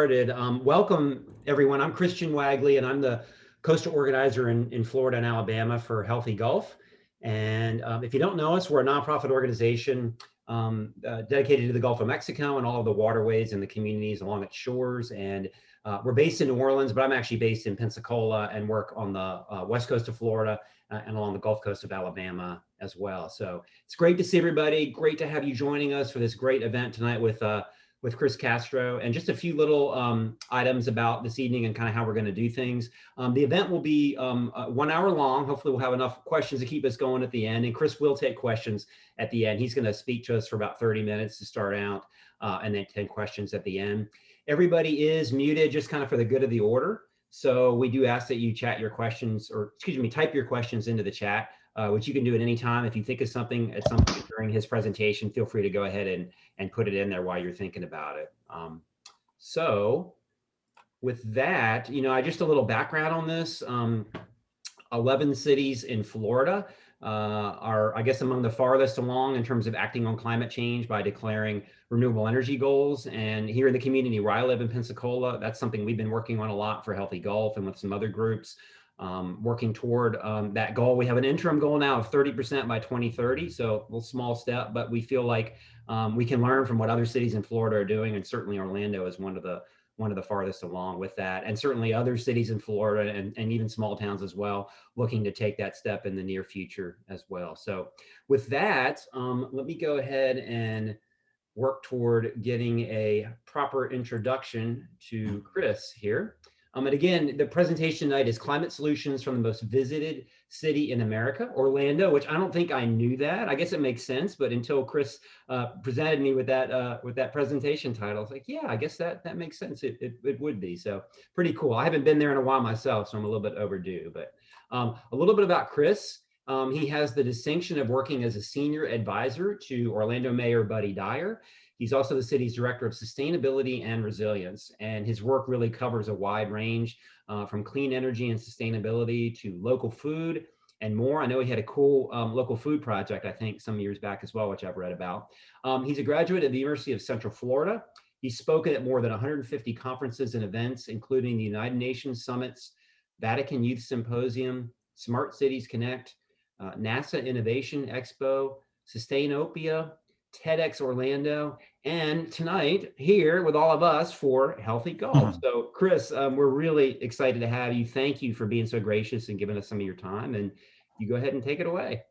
Started. Welcome, everyone. I'm Christian Wagley, and I'm the coastal organizer in Florida and Alabama for Healthy Gulf. And if you don't know us, we're a nonprofit organization dedicated to the Gulf of Mexico and all of the waterways and the communities along its shores. And we're based in New Orleans, but I'm actually based in Pensacola and work on the west coast of Florida and along the Gulf Coast of Alabama as well. So it's great to see everybody. Great to have you joining us for this great event tonight with Chris Castro, and just a few little items about this evening and kind of how we're going to do things. The event will be 1 hour long. Hopefully we'll have enough questions to keep us going at the end, and Chris will take questions at the end. He's going to speak to us for about 30 minutes to start out, and then 10 questions at the end. Everybody is muted just kind of for the good of the order. So we do ask that you type your questions into the chat, which you can do at any time. If you think of something at some point during his presentation, feel free to go ahead and put it in there while you're thinking about it. So with that, just a little background on this. 11 cities in Florida are, I guess, among the farthest along in terms of acting on climate change by declaring renewable energy goals. And here in the community where I live in Pensacola, that's something we've been working on a lot for Healthy Gulf and with some other groups. Working toward that goal. We have an interim goal now of 30% by 2030. So a little small step, but we feel like we can learn from what other cities in Florida are doing. And certainly Orlando is one of the farthest along with that. And certainly other cities in Florida and even small towns as well, looking to take that step in the near future as well. So with that, let me go ahead and work toward getting a proper introduction to Chris here. And again, the presentation tonight is Climate Solutions from the Most Visited City in America, Orlando, which I don't think I knew that. I guess it makes sense, but until Chris presented me with that presentation title, I was like, yeah, I guess that makes sense. It would be. So pretty cool. I haven't been there in a while myself, so I'm a little bit overdue. But a little bit about Chris. He has the distinction of working as a senior advisor to Orlando Mayor Buddy Dyer. He's also the city's director of sustainability and resilience, and his work really covers a wide range from clean energy and sustainability to local food and more. I know he had a cool local food project, I think, some years back as well, which I've read about. He's a graduate of the University of Central Florida. He's spoken at more than 150 conferences and events, including the United Nations Summits, Vatican Youth Symposium, Smart Cities Connect, NASA Innovation Expo, Sustainopia, TEDx Orlando, and tonight here with all of us for Healthy Gulf. So Chris, we're really excited to have you. Thank you for being so gracious and giving us some of your time, and you go ahead and take it away.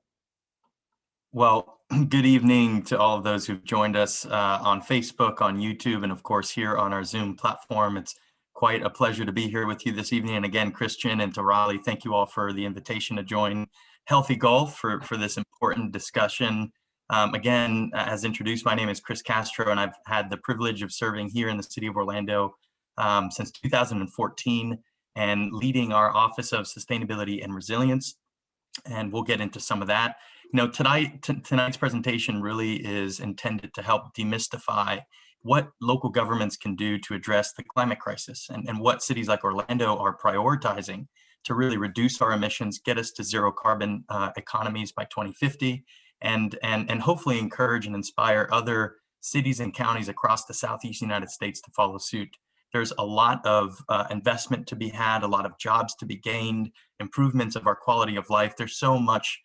Well, good evening to all of those who've joined us on Facebook, on YouTube, and of course here on our Zoom platform. It's quite a pleasure to be here with you this evening. And again, Christian and to Raleigh, thank you all for the invitation to join Healthy Gulf for this important discussion. Again, as introduced, my name is Chris Castro, and I've had the privilege of serving here in the city of Orlando since 2014 and leading our Office of Sustainability and Resilience. And we'll get into some of that. Tonight's presentation really is intended to help demystify what local governments can do to address the climate crisis and what cities like Orlando are prioritizing to really reduce our emissions, get us to zero carbon economies by 2050, and hopefully encourage and inspire other cities and counties across the Southeast United States to follow suit. There's a lot of investment to be had, a lot of jobs to be gained, improvements of our quality of life. There's so much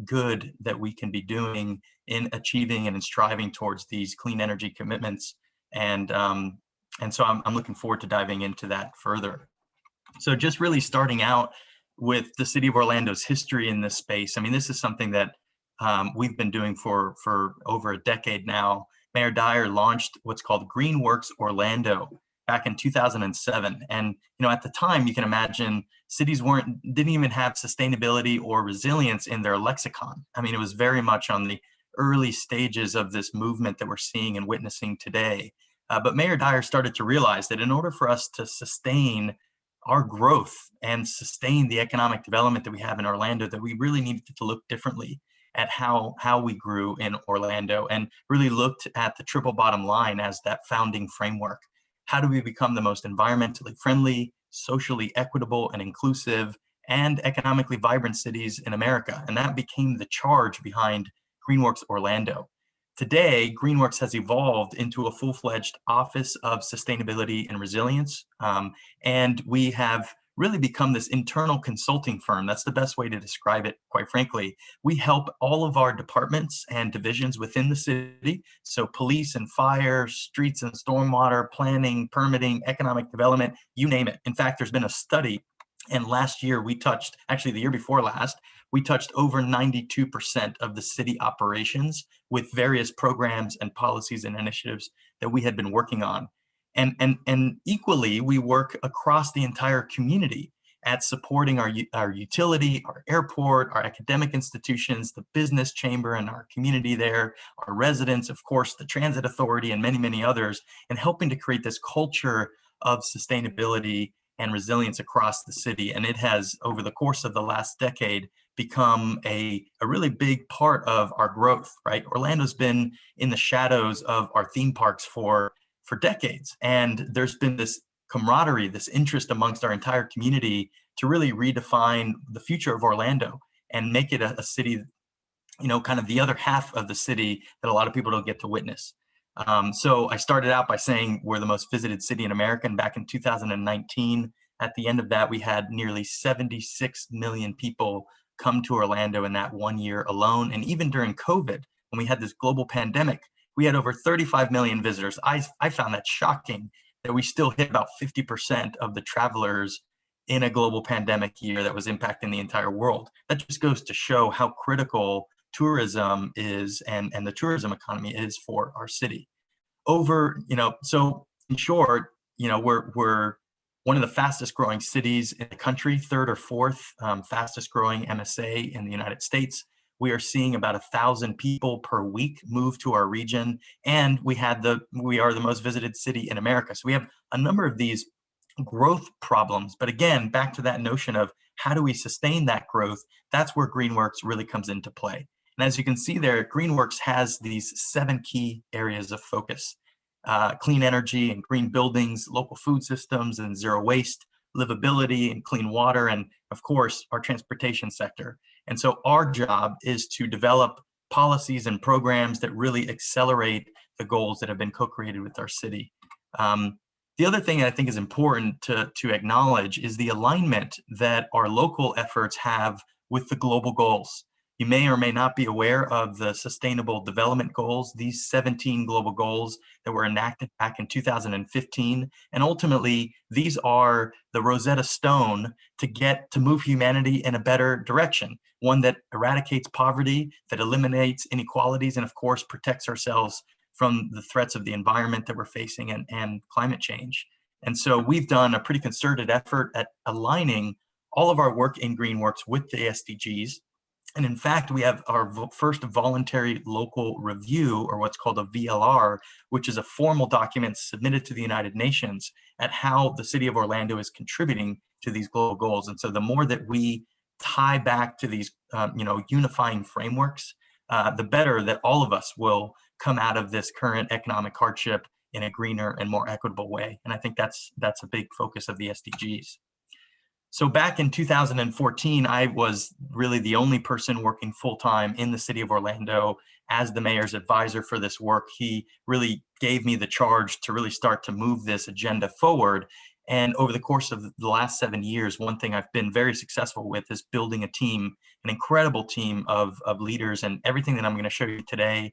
good that we can be doing in achieving and in striving towards these clean energy commitments. And so I'm looking forward to diving into that further. So just really starting out with the city of Orlando's history in this space. I mean, this is something that we've been doing for over a decade now. Mayor Dyer launched what's called GreenWorks Orlando back in 2007. And at the time, you can imagine cities didn't even have sustainability or resilience in their lexicon. I mean, it was very much on the early stages of this movement that we're seeing and witnessing today. But Mayor Dyer started to realize that in order for us to sustain our growth and sustain the economic development that we have in Orlando, that we really needed to look differently at how we grew in Orlando and really looked at the triple bottom line as that founding framework. How do we become the most environmentally friendly, socially equitable and inclusive, and economically vibrant cities in America? And that became the charge behind GreenWorks Orlando. today, Greenworks has evolved into a full-fledged Office of Sustainability and Resilience. And we have really become this internal consulting firm. That's the best way to describe it, quite frankly. We help all of our departments and divisions within the city, so police and fire, streets and stormwater, planning, permitting, economic development, you name it. In fact, there's been a study, and last year we touched, actually the year before last, we touched over 92% of the city operations with various programs and policies and initiatives that we had been working on. And equally, we work across the entire community at supporting our utility, our airport, our academic institutions, the business chamber and our community there, our residents, of course, the transit authority, and many, many others, and helping to create this culture of sustainability and resilience across the city. And it has, over the course of the last decade, become a really big part of our growth, right? Orlando's been in the shadows of our theme parks for decades. And there's been this camaraderie, this interest amongst our entire community to really redefine the future of Orlando and make it a city, kind of the other half of the city that a lot of people don't get to witness. So I started out by saying we're the most visited city in America. And back in 2019, at the end of that, we had nearly 76 million people come to Orlando in that 1 year alone. And even during COVID, when we had this global pandemic, we had over 35 million visitors. I found that shocking that we still hit about 50% of the travelers in a global pandemic year that was impacting the entire world. That just goes to show how critical tourism is and the tourism economy is for our city. So in short, we're one of the fastest growing cities in the country, third or fourth fastest growing MSA in the United States. We are seeing about 1,000 people per week move to our region, and we are the most visited city in America. So we have a number of these growth problems. But again, back to that notion of how do we sustain that growth? That's where Greenworks really comes into play. And as you can see there, Greenworks has these 7 key areas of focus: clean energy and green buildings, local food systems and zero waste, livability and clean water, and of course, our transportation sector. And so our job is to develop policies and programs that really accelerate the goals that have been co-created with our city. The other thing that I think is important to acknowledge is the alignment that our local efforts have with the global goals. You may or may not be aware of the Sustainable Development Goals, these 17 global goals that were enacted back in 2015. And ultimately, these are the Rosetta Stone to move humanity in a better direction, one that eradicates poverty, that eliminates inequalities, and of course, protects ourselves from the threats of the environment that we're facing and climate change. And so we've done a pretty concerted effort at aligning all of our work in Greenworks with the SDGs. And in fact, we have our first voluntary local review, or what's called a VLR, which is a formal document submitted to the United Nations at how the city of Orlando is contributing to these global goals. And so the more that we tie back to these, unifying frameworks, the better that all of us will come out of this current economic hardship in a greener and more equitable way. And I think that's a big focus of the SDGs. So back in 2014, I was really the only person working full-time in the city of Orlando as the mayor's advisor for this work. He really gave me the charge to really start to move this agenda forward. And over the course of the last 7 years, one thing I've been very successful with is building a team, an incredible team of leaders. And everything that I'm going to show you today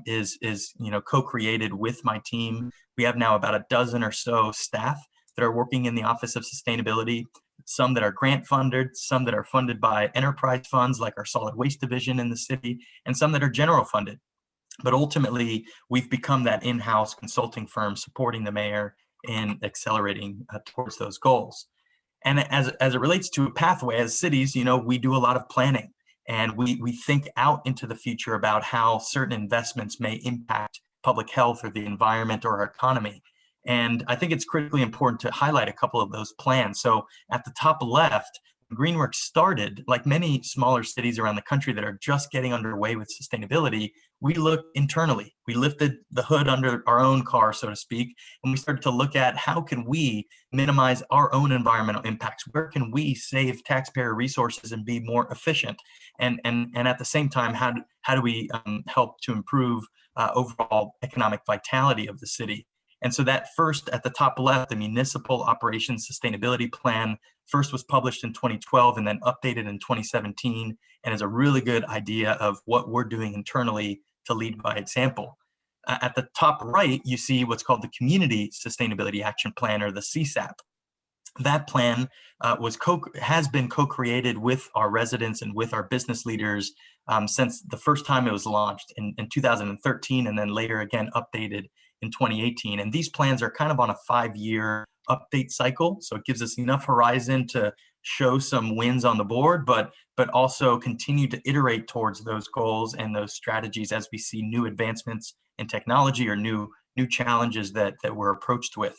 is co-created with my team. We have now about a dozen or so staff that are working in the Office of Sustainability, some that are grant funded, some that are funded by enterprise funds like our solid waste division in the city, and some that are general funded. But ultimately, we've become that in-house consulting firm supporting the mayor in accelerating towards those goals. And as it relates to a pathway, as cities, we do a lot of planning, and we think out into the future about how certain investments may impact public health or the environment or our economy. And I think it's critically important to highlight a couple of those plans. So at the top left, Greenworks started, like many smaller cities around the country that are just getting underway with sustainability, we looked internally. We lifted the hood under our own car, so to speak, and we started to look at how can we minimize our own environmental impacts? Where can we save taxpayer resources and be more efficient? And at the same time, how do we help to improve overall economic vitality of the city? And so that first, at the top left, the Municipal Operations Sustainability Plan, first was published in 2012 and then updated in 2017, and is a really good idea of what we're doing internally to lead by example. At the top right, you see what's called the Community Sustainability Action Plan, or the CSAP. That plan has been co-created with our residents and with our business leaders since the first time it was launched in 2013, and then later again updated in 2018. And these plans are kind of on a 5-year update cycle, so it gives us enough horizon to show some wins on the board, but also continue to iterate towards those goals and those strategies as we see new advancements in technology or new challenges that we're approached with.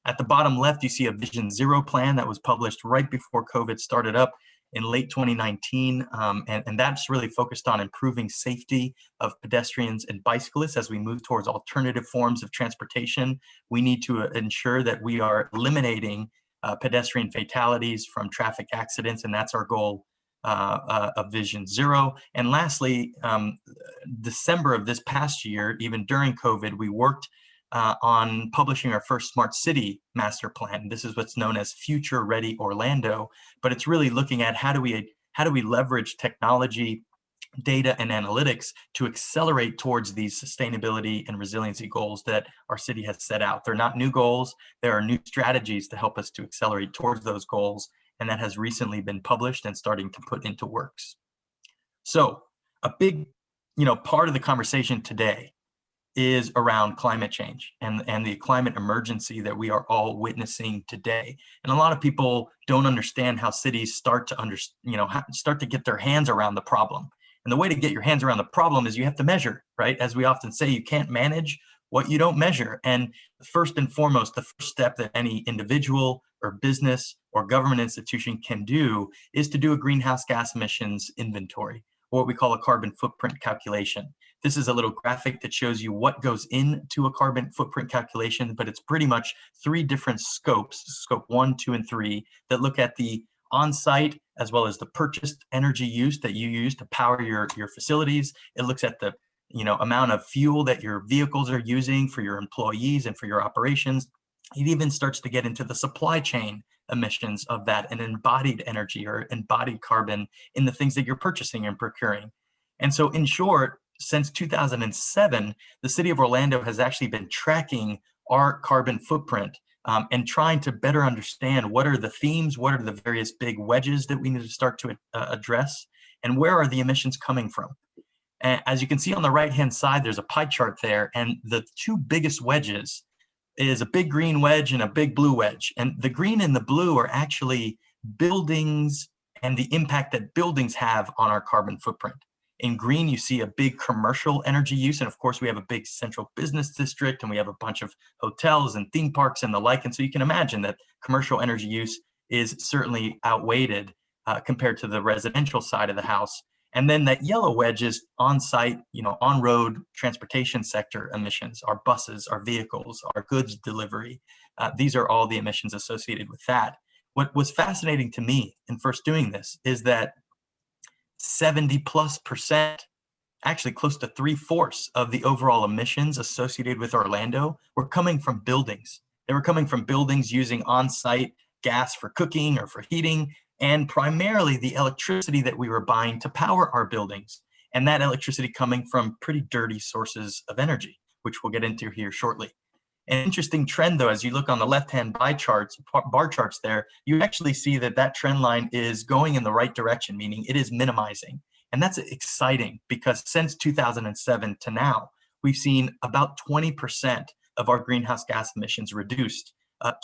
At the bottom left, you see a Vision Zero plan that was published right before COVID started up in late 2019. And that's really focused on improving safety of pedestrians and bicyclists as we move towards alternative forms of transportation. We need to ensure that we are eliminating pedestrian fatalities from traffic accidents, and that's our goal of Vision Zero. And lastly, December of this past year, even during COVID, we worked on publishing our first smart city master plan. This is what's known as Future Ready Orlando, but it's really looking at how do we leverage technology, data, and analytics to accelerate towards these sustainability and resiliency goals that our city has set out. They're not new goals, there are new strategies to help us to accelerate towards those goals, and that has recently been published and starting to put into works. So a big, part of the conversation today is around climate change and the climate emergency that we are all witnessing today. And a lot of people don't understand how cities start to get their hands around the problem. And the way to get your hands around the problem is you have to measure, right? As we often say, you can't manage what you don't measure. And first and foremost, the first step that any individual or business or government institution can do is to do a greenhouse gas emissions inventory, or what we call a carbon footprint calculation. This is a little graphic that shows you what goes into a carbon footprint calculation, but it's pretty much 3 different scopes, scope 1, 2, and 3, that look at the on-site as well as the purchased energy use that you use to power your facilities. It looks at the amount of fuel that your vehicles are using for your employees and for your operations. It even starts to get into the supply chain emissions of that and embodied energy or embodied carbon in the things that you're purchasing and procuring. And so in short, since 2007, the city of Orlando has actually been tracking our carbon footprint and trying to better understand what are the themes, what are the various big wedges that we need to start to address, and where are the emissions coming from. And as you can see on the right-hand side, there's a pie chart there, and the 2 biggest wedges is a big green wedge and a big blue wedge. And the green and the blue are actually buildings and the impact that buildings have on our carbon footprint. In green, you see a big commercial energy use. And of course, we have a big central business district, and we have a bunch of hotels and theme parks and the like. And so you can imagine that commercial energy use is certainly outweighed compared to the residential side of the house. And then that yellow wedge is on-site, on-road transportation sector emissions, our buses, our vehicles, our goods delivery. These are all the emissions associated with that. What was fascinating to me in first doing this is that 70+%, actually close to 3/4 of the overall emissions associated with Orlando were coming from buildings. They were coming from buildings using on-site gas for cooking or for heating, and primarily the electricity that we were buying to power our buildings. And that electricity coming from pretty dirty sources of energy, which we'll get into here shortly. An interesting trend, though, as you look on the left-hand bar charts there, you actually see that trend line is going in the right direction, meaning it is minimizing. And that's exciting because since 2007 to now, we've seen about 20% of our greenhouse gas emissions reduced,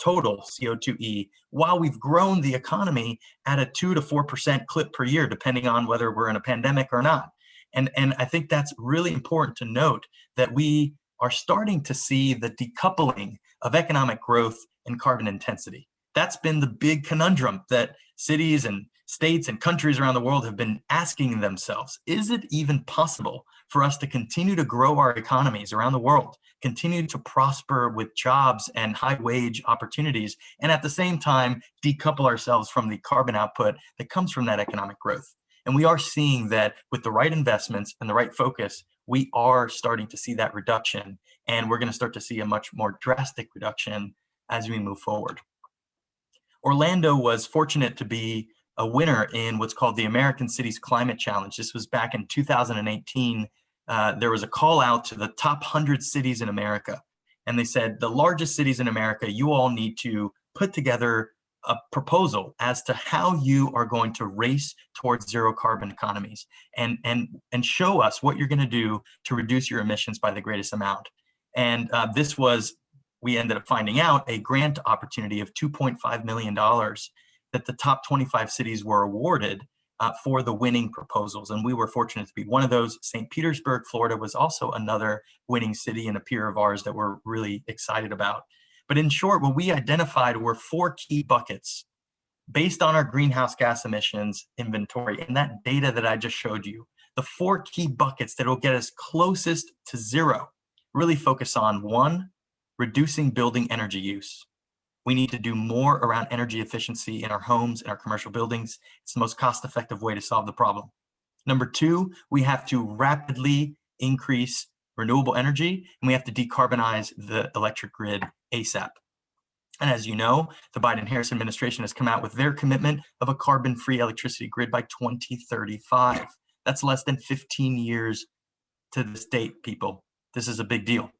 total CO2e, while we've grown the economy at a 2 to 4% clip per year, depending on whether we're in a pandemic or not. And I think that's really important to note, that we are starting to see the decoupling of economic growth and carbon intensity. That's been the big conundrum that cities and states and countries around the world have been asking themselves, is it even possible for us to continue to grow our economies around the world, continue to prosper with jobs and high wage opportunities, and at the same time decouple ourselves from the carbon output that comes from that economic growth? And we are seeing that with the right investments and the right focus, we are starting to see that reduction, and we're going to start to see a much more drastic reduction as we move forward. Orlando was fortunate to be a winner in what's called the American Cities Climate Challenge. This was back in 2018. There was a call out to the top 100 cities in America. And they said, the largest cities in America, you all need to put together a proposal as to how you are going to race towards zero carbon economies and show us what you're going to do to reduce your emissions by the greatest amount. And this was, we ended up finding out, a grant opportunity of $2.5 million that the top 25 cities were awarded for the winning proposals. And we were fortunate to be one of those. St. Petersburg, Florida was also another winning city and a peer of ours that we're really excited about. But in short, what we identified were 4 key buckets based on our greenhouse gas emissions inventory and that data that I just showed you. The 4 key buckets that will get us closest to zero really focus on: 1, reducing building energy use. We need to do more around energy efficiency in our homes and our commercial buildings. It's the most cost-effective way to solve the problem. Number 2, we have to rapidly increase renewable energy, and we have to decarbonize the electric grid ASAP. And as you know, the Biden-Harris administration has come out with their commitment of a carbon-free electricity grid by 2035. That's less than 15 years to this date, people. This is a big deal.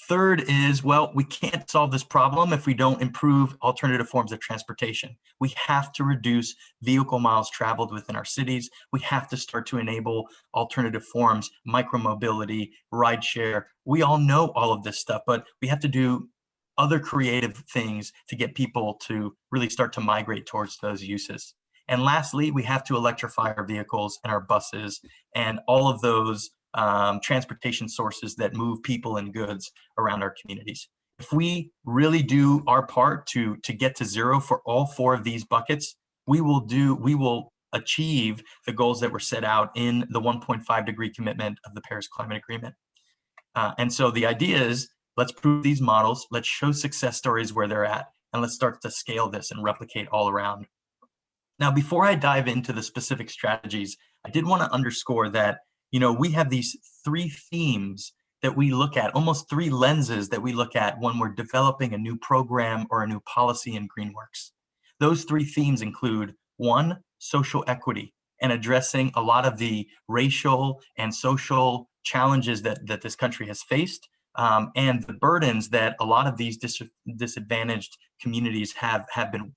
Third is, well, we can't solve this problem if we don't improve alternative forms of transportation. We have to reduce vehicle miles traveled within our cities. We have to start to enable alternative forms, micromobility, rideshare. We all know all of this stuff, but we have to do other creative things to get people to really start to migrate towards those uses. And lastly, we have to electrify our vehicles and our buses and all of those transportation sources that move people and goods around our communities. If we really do our part to get to zero for all 4 of these buckets, we will achieve the goals that were set out in the 1.5 degree commitment of the Paris Climate Agreement. And so the idea is, let's prove these models, let's show success stories where they're at, and let's start to scale this and replicate all around. Now, before I dive into the specific strategies, I did want to underscore that we have these 3 themes that we look at, almost 3 lenses that we look at when we're developing a new program or a new policy in Greenworks. Those 3 themes include: 1, social equity, and addressing a lot of the racial and social challenges that this country has faced, and the burdens that a lot of these disadvantaged communities have been,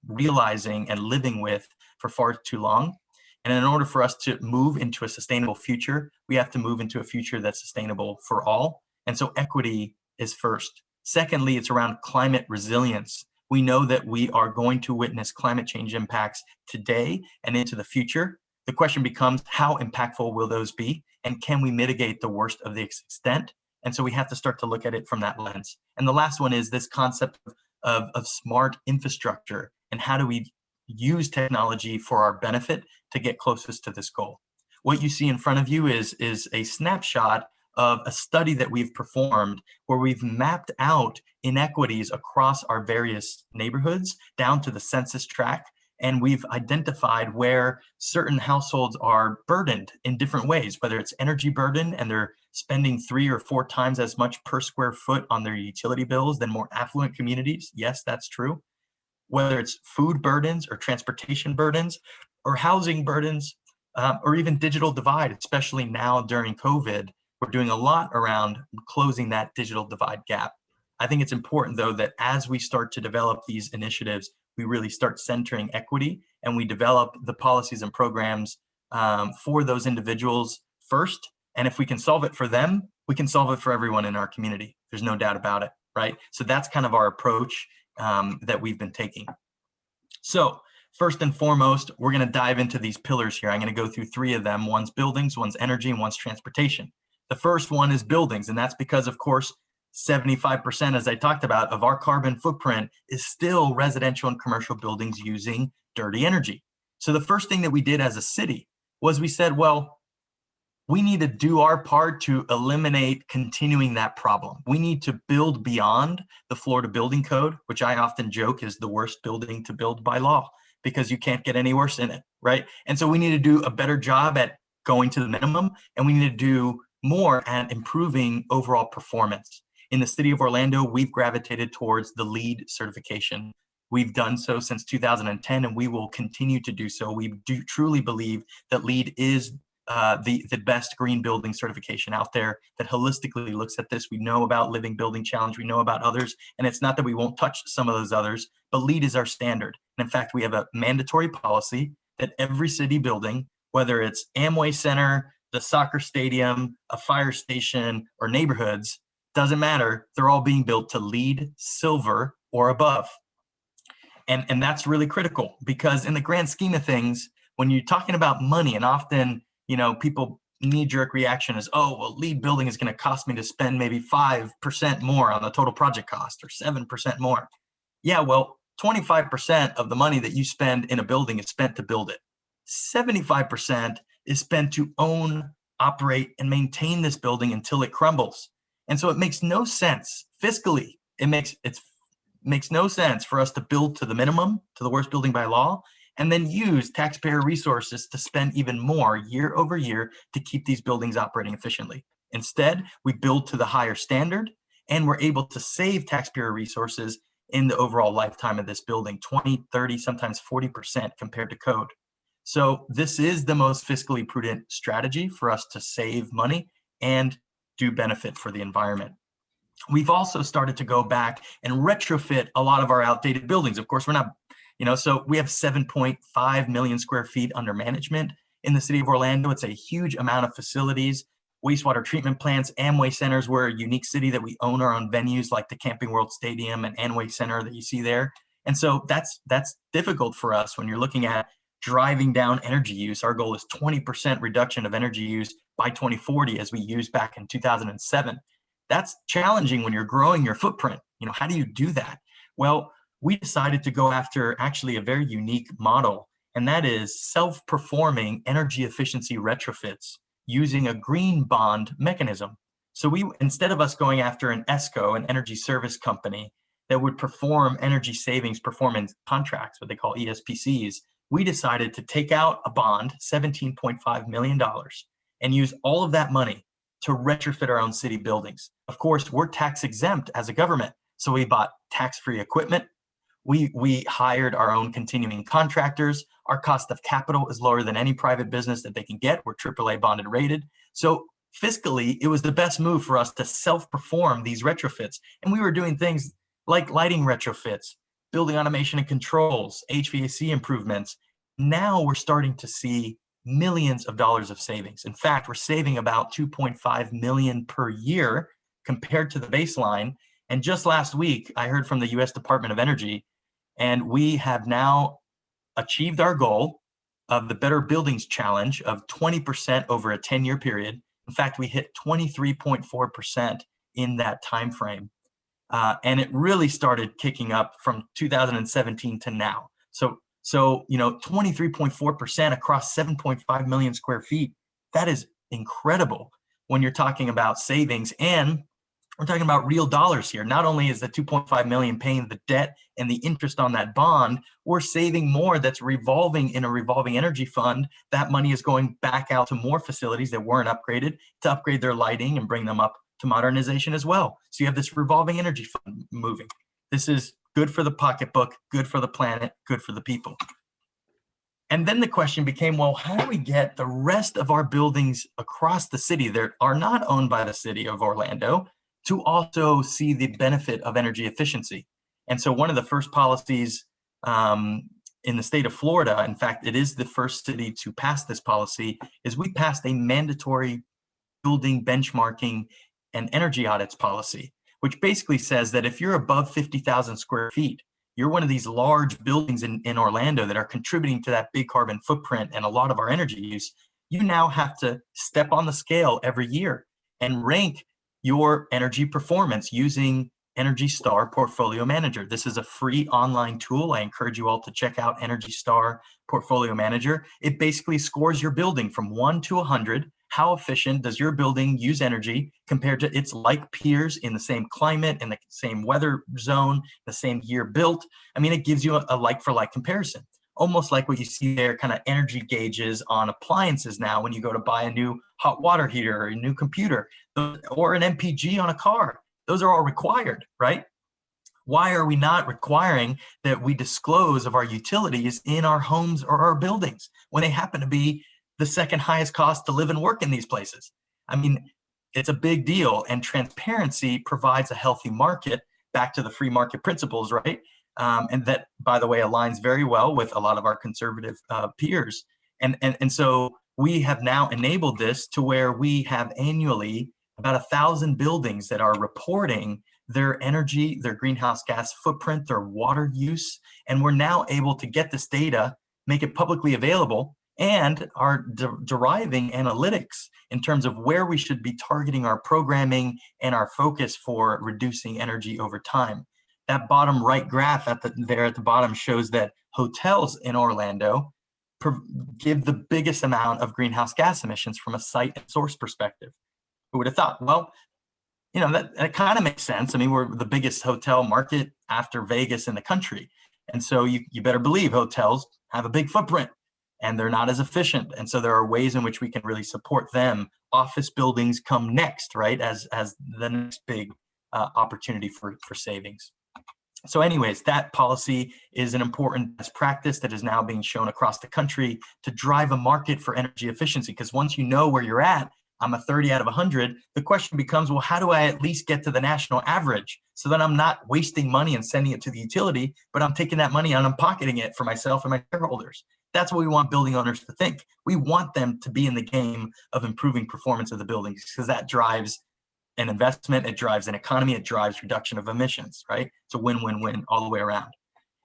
realizing and living with for far too long. And in order for us to move into a sustainable future, we have to move into a future that's sustainable for all. And so equity is first. Secondly, it's around climate resilience. We know that we are going to witness climate change impacts today and into the future. The question becomes, how impactful will those be? And can we mitigate the worst of the extent? And so we have to start to look at it from that lens. And the last one is this concept of smart infrastructure, and how do we use technology for our benefit to get closest to this goal. What you see in front of you is a snapshot of a study that we've performed where we've mapped out inequities across our various neighborhoods down to the census tract. And we've identified where certain households are burdened in different ways, whether it's energy burden and they're spending 3 or 4 times as much per square foot on their utility bills than more affluent communities. Yes, that's true. Whether it's food burdens or transportation burdens or housing burdens, or even digital divide, especially now during COVID, we're doing a lot around closing that digital divide gap. I think it's important, though, that as we start to develop these initiatives, we really start centering equity and we develop the policies and programs for those individuals first. And if we can solve it for them, we can solve it for everyone in our community. There's no doubt about it, right? So that's kind of our approach that we've been taking. So first and foremost, we're going to dive into these pillars here. I'm going to go through 3 of them. One's buildings, one's energy, and one's transportation. The first one is buildings, and that's because, of course, 75%, as I talked about, of our carbon footprint is still residential and commercial buildings using dirty energy. So the first thing that we did as a city was we said, well, we need to do our part to eliminate continuing that problem. We need to build beyond the Florida Building Code, which I often joke is the worst building to build by law, because you can't get any worse in it, right? And so we need to do a better job at going to the minimum, and we need to do more at improving overall performance. In the city of Orlando, we've gravitated towards the LEED certification. We've done so since 2010, and we will continue to do so. We do truly believe that LEED is the best green building certification out there that holistically looks at this. We know about Living Building Challenge, we know about others, and it's not that we won't touch some of those others, but LEED is our standard. And in fact, we have a mandatory policy that every city building, whether it's Amway Center, the soccer stadium, a fire station, or neighborhoods, doesn't matter, they're all being built to LEED Silver or above. And that's really critical, because in the grand scheme of things, when you're talking about money, and often, people knee-jerk reaction is, oh, well, LEED building is going to cost me to spend maybe 5% more on the total project cost, or 7% more. Yeah, well, 25% of the money that you spend in a building is spent to build it. 75% is spent to own, operate, and maintain this building until it crumbles. And so it makes no sense fiscally. It makes no sense for us to build to the minimum, to the worst building by law, and then use taxpayer resources to spend even more year over year to keep these buildings operating efficiently. Instead, we build to the higher standard, and we're able to save taxpayer resources in the overall lifetime of this building, 20, 30, sometimes 40% compared to code. So this is the most fiscally prudent strategy for us to save money and do benefit for the environment. We've also started to go back and retrofit a lot of our outdated buildings. Of course, we're not, so we have 7.5 million square feet under management in the city of Orlando. It's a huge amount of facilities, wastewater treatment plants, Amway centers. We're a unique city that we own our own venues like the Camping World Stadium and Amway Center that you see there. And so that's difficult for us when you're looking at driving down energy use. Our goal is 20% reduction of energy use by 2040, as we used back in 2007. That's challenging when you're growing your footprint. How do you do that? Well, we decided to go after actually a very unique model, and that is self-performing energy efficiency retrofits using a green bond mechanism. So instead of us going after an ESCO, an energy service company that would perform energy savings performance contracts, what they call ESPCs, we decided to take out a bond, $17.5 million, and use all of that money to retrofit our own city buildings. Of course, we're tax exempt as a government, so we bought tax-free equipment. We hired our own continuing contractors. Our cost of capital is lower than any private business that they can get. We're AAA bonded rated. So fiscally, it was the best move for us to self-perform these retrofits. And we were doing things like lighting retrofits, building automation and controls, HVAC improvements. Now we're starting to see millions of dollars of savings. In fact, we're saving about 2.5 million per year compared to the baseline. And just last week, I heard from the US Department of Energy, and we have now achieved our goal of the Better Buildings Challenge of 20% over a 10-year period. In fact, we hit 23.4% in that time frame. And it really started kicking up from 2017 to now. So 23.4% across 7.5 million square feet, that is incredible when you're talking about savings. And we're talking about real dollars here. Not only is the 2.5 million paying the debt and the interest on that bond, we're saving more that's revolving in a revolving energy fund. That money is going back out to more facilities that weren't upgraded to upgrade their lighting and bring them up to modernization as well. So you have this revolving energy fund moving. This is good for the pocketbook, good for the planet, good for the people. And then the question became, well, how do we get the rest of our buildings across the city that are not owned by the city of Orlando to also see the benefit of energy efficiency? And so one of the first policies in the state of Florida, in fact, it is the first city to pass this policy, is we passed a mandatory building benchmarking and energy audits policy, which basically says that if you're above 50,000 square feet, you're one of these large buildings in Orlando that are contributing to that big carbon footprint and a lot of our energy use, you now have to step on the scale every year and rank your energy performance using Energy Star Portfolio Manager. This is a free online tool. I encourage you all to check out Energy Star Portfolio Manager. It basically scores your building from 1 to 100. How efficient does your building use energy compared to its like peers in the same climate, in the same weather zone, the same year built? I mean, it gives you a like for like comparison, almost like what you see there, kind of energy gauges on appliances now when you go to buy a new hot water heater or a new computer or an MPG on a car. Those are all required, right? Why are we not requiring that we disclose of our utilities in our homes or our buildings when they happen to be the second highest cost to live and work in these places? I mean, it's a big deal, and transparency provides a healthy market, back to the free market principles, right? And that, by the way, aligns very well with a lot of our conservative peers. And so we have now enabled this to where we have annually about 1,000 buildings that are reporting their energy, their greenhouse gas footprint, their water use. And we're now able to get this data, make it publicly available, and are deriving analytics in terms of where we should be targeting our programming and our focus for reducing energy over time. That bottom right graph there at the bottom shows that hotels in Orlando give the biggest amount of greenhouse gas emissions from a site and source perspective. Who would have thought? Well, you know, that kind of makes sense. I mean, we're the biggest hotel market after Vegas in the country. And so you better believe hotels have a big footprint and they're not as efficient. And so there are ways in which we can really support them. Office buildings come next, right, as the next big opportunity for savings. So anyways, that policy is an important best practice that is now being shown across the country to drive a market for energy efficiency. Because once you know where you're at, I'm a 30 out of 100. The question becomes, well, how do I at least get to the national average so that I'm not wasting money and sending it to the utility, but I'm taking that money and I'm pocketing it for myself and my shareholders? That's what we want building owners to think. We want them to be in the game of improving performance of the buildings because that drives an investment, it drives an economy, it drives reduction of emissions, right? It's a win-win-win all the way around.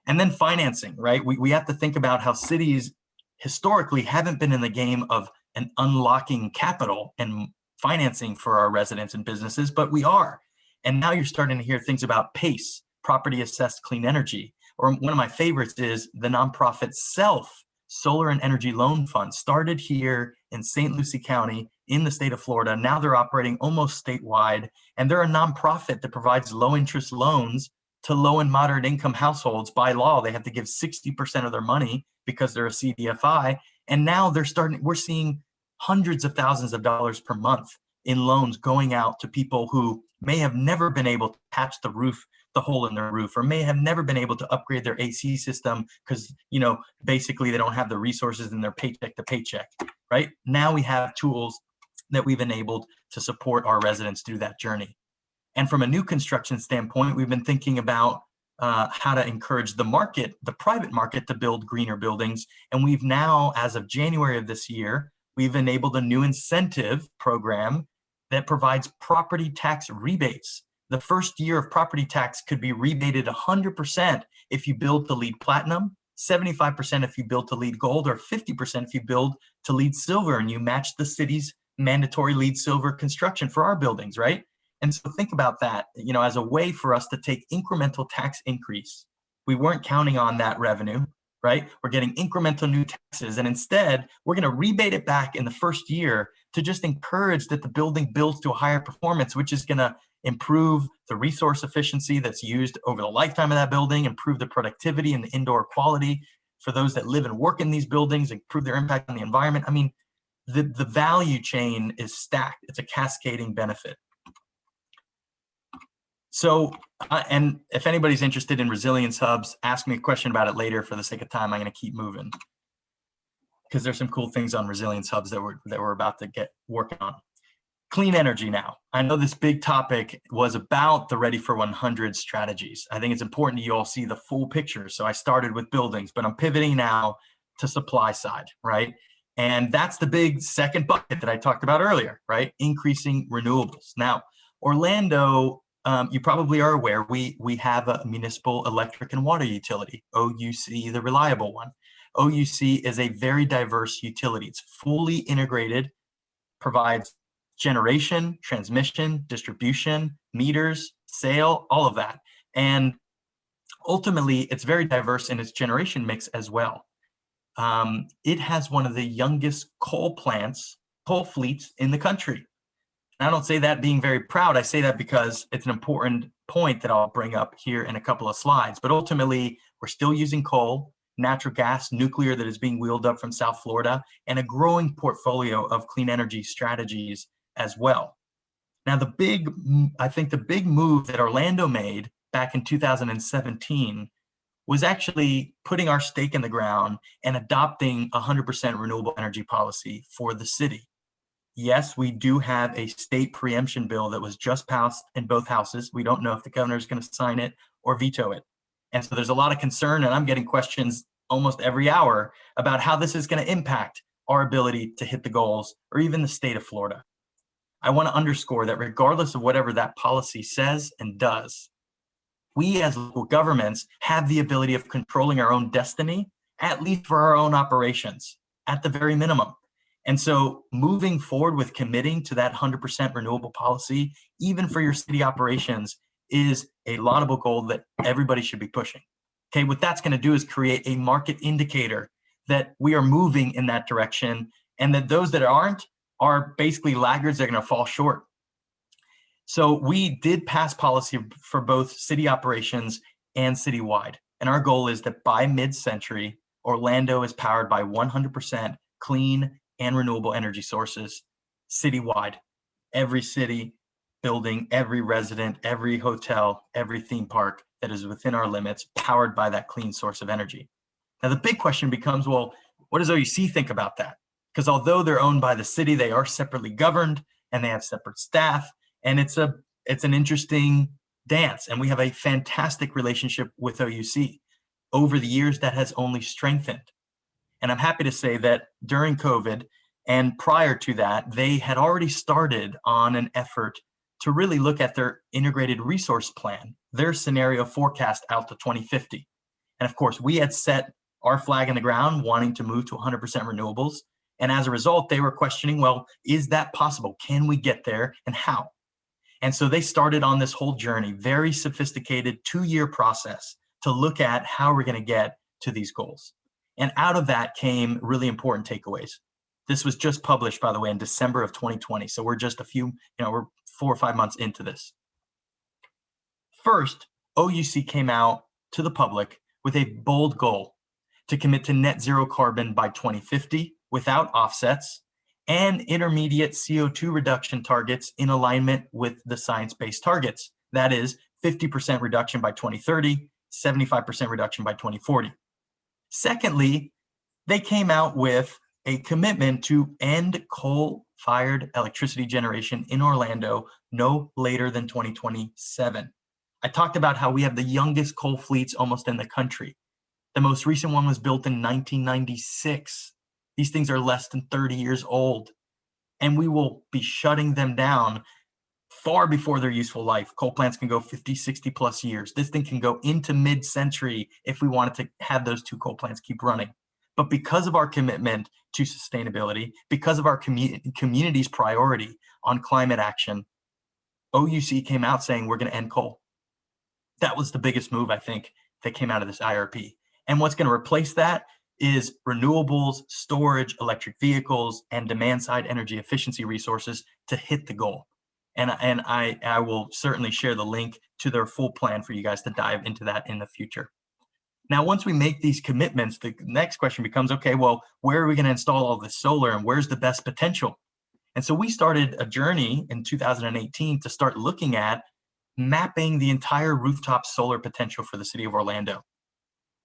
And then financing, right? We have to think about how cities historically haven't been in the game of and unlocking capital and financing for our residents and businesses, but we are. And now you're starting to hear things about PACE, Property Assessed Clean Energy, or one of my favorites is the nonprofit SELF, Solar and Energy Loan Fund, started here in St. Lucie County in the state of Florida. Now they're operating almost statewide, and they're a nonprofit that provides low interest loans to low and moderate income households. By law, they have to give 60% of their money because they're a CDFI. And now we're seeing hundreds of thousands of dollars per month in loans going out to people who may have never been able to patch the hole in their roof, or may have never been able to upgrade their AC system because, basically they don't have the resources in their paycheck to paycheck, right? Now we have tools that we've enabled to support our residents through that journey. And from a new construction standpoint, we've been thinking about how to encourage the private market to build greener buildings. And we've now, as of January of this year, we've enabled a new incentive program that provides property tax rebates. The first year of property tax could be rebated 100% if you build to LEED Platinum, 75% if you build to LEED Gold, or 50% if you build to LEED Silver and you match the city's mandatory LEED Silver construction for our buildings, right? And so think about that, as a way for us to take incremental tax increase. We weren't counting on that revenue, right? We're getting incremental new taxes, and instead we're going to rebate it back in the first year to just encourage that the building builds to a higher performance, which is going to improve the resource efficiency that's used over the lifetime of that building, improve the productivity and the indoor quality for those that live and work in these buildings, improve their impact on the environment. I mean, the value chain is stacked. It's a cascading benefit. So, and if anybody's interested in resilience hubs, ask me a question about it later. For the sake of time, I'm going to keep moving because there's some cool things on resilience hubs that we're about to get working on. Clean energy now. I know this big topic was about the Ready for 100 strategies. I think it's important you all see the full picture. So I started with buildings, but I'm pivoting now to supply side, right? And that's the big second bucket that I talked about earlier, right? Increasing renewables. Now, Orlando, you probably are aware, we have a municipal electric and water utility, OUC, the reliable one. OUC is a very diverse utility. It's fully integrated, provides generation, transmission, distribution, meters, sail, all of that. And ultimately, it's very diverse in its generation mix as well. It has one of the youngest coal fleets in the country. And I don't say that being very proud. I say that because it's an important point that I'll bring up here in a couple of slides. But ultimately, we're still using coal, natural gas, nuclear that is being wheeled up from South Florida, and a growing portfolio of clean energy strategies as well. Now, I think the big move that Orlando made back in 2017 was actually putting our stake in the ground and adopting 100% renewable energy policy for the city. Yes, we do have a state preemption bill that was just passed in both houses. We don't know if the governor is going to sign it or veto it. And so there's a lot of concern, and I'm getting questions almost every hour about how this is going to impact our ability to hit the goals, or even the state of Florida. I want to underscore that regardless of whatever that policy says and does, we as local governments have the ability of controlling our own destiny, at least for our own operations, at the very minimum. And so moving forward with committing to that 100% renewable policy, even for your city operations, is a laudable goal that everybody should be pushing. Okay, what that's going to do is create a market indicator that we are moving in that direction, and that those that aren't are basically laggards that are going to fall short. So we did pass policy for both city operations and citywide. And our goal is that by mid-century, Orlando is powered by 100% clean and renewable energy sources citywide. Every city, building, every resident, every hotel, every theme park that is within our limits, powered by that clean source of energy. Now, the big question becomes, well, what does OUC think about that? Because although they're owned by the city, they are separately governed and they have separate staff. And it's an interesting dance. And we have a fantastic relationship with OUC. Over the years, that has only strengthened. And I'm happy to say that during COVID and prior to that, they had already started on an effort to really look at their integrated resource plan, their scenario forecast out to 2050. And of course, we had set our flag in the ground wanting to move to 100% renewables. And as a result, they were questioning, well, is that possible? Can we get there, and how? And so they started on this whole journey, very sophisticated 2-year process to look at how we're going to get to these goals. And out of that came really important takeaways. This was just published, by the way, in December of 2020. So we're just we're 4 or 5 months into this. First, OUC came out to the public with a bold goal to commit to net zero carbon by 2050 without offsets, and intermediate CO2 reduction targets in alignment with the science-based targets. That is 50% reduction by 2030, 75% reduction by 2040. Secondly, they came out with a commitment to end coal-fired electricity generation in Orlando no later than 2027. I talked about how we have the youngest coal fleets almost in the country. The most recent one was built in 1996. These things are less than 30 years old, and we will be shutting them down far before their useful life. Coal plants can go 50, 60 plus years. This thing can go into mid-century if we wanted to have those 2 coal plants keep running. But because of our commitment to sustainability, because of our community's priority on climate action, OUC came out saying we're going to end coal. That was the biggest move, I think, that came out of this IRP. And what's going to replace that is renewables, storage, electric vehicles, and demand-side energy efficiency resources to hit the goal. And I will certainly share the link to their full plan for you guys to dive into that in the future. Now, once we make these commitments, the next question becomes, okay, well, where are we going to install all this solar, and where's the best potential? And so we started a journey in 2018 to start looking at mapping the entire rooftop solar potential for the city of Orlando.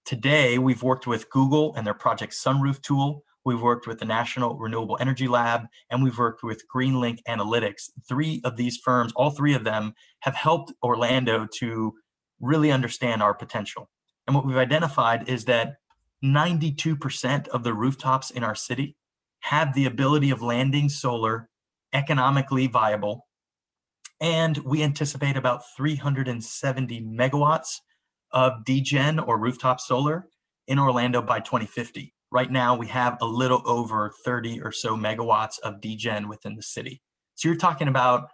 Today, we've worked with Google and their Project Sunroof tool. We've worked with the National Renewable Energy Lab, and we've worked with GreenLink Analytics. 3 of these firms, all 3 of them, have helped Orlando to really understand our potential. And what we've identified is that 92% of the rooftops in our city have the ability of landing solar economically viable. And we anticipate about 370 megawatts of DGen or rooftop solar in Orlando by 2050. Right now, we have a little over 30 or so megawatts of DGen within the city. So you're talking about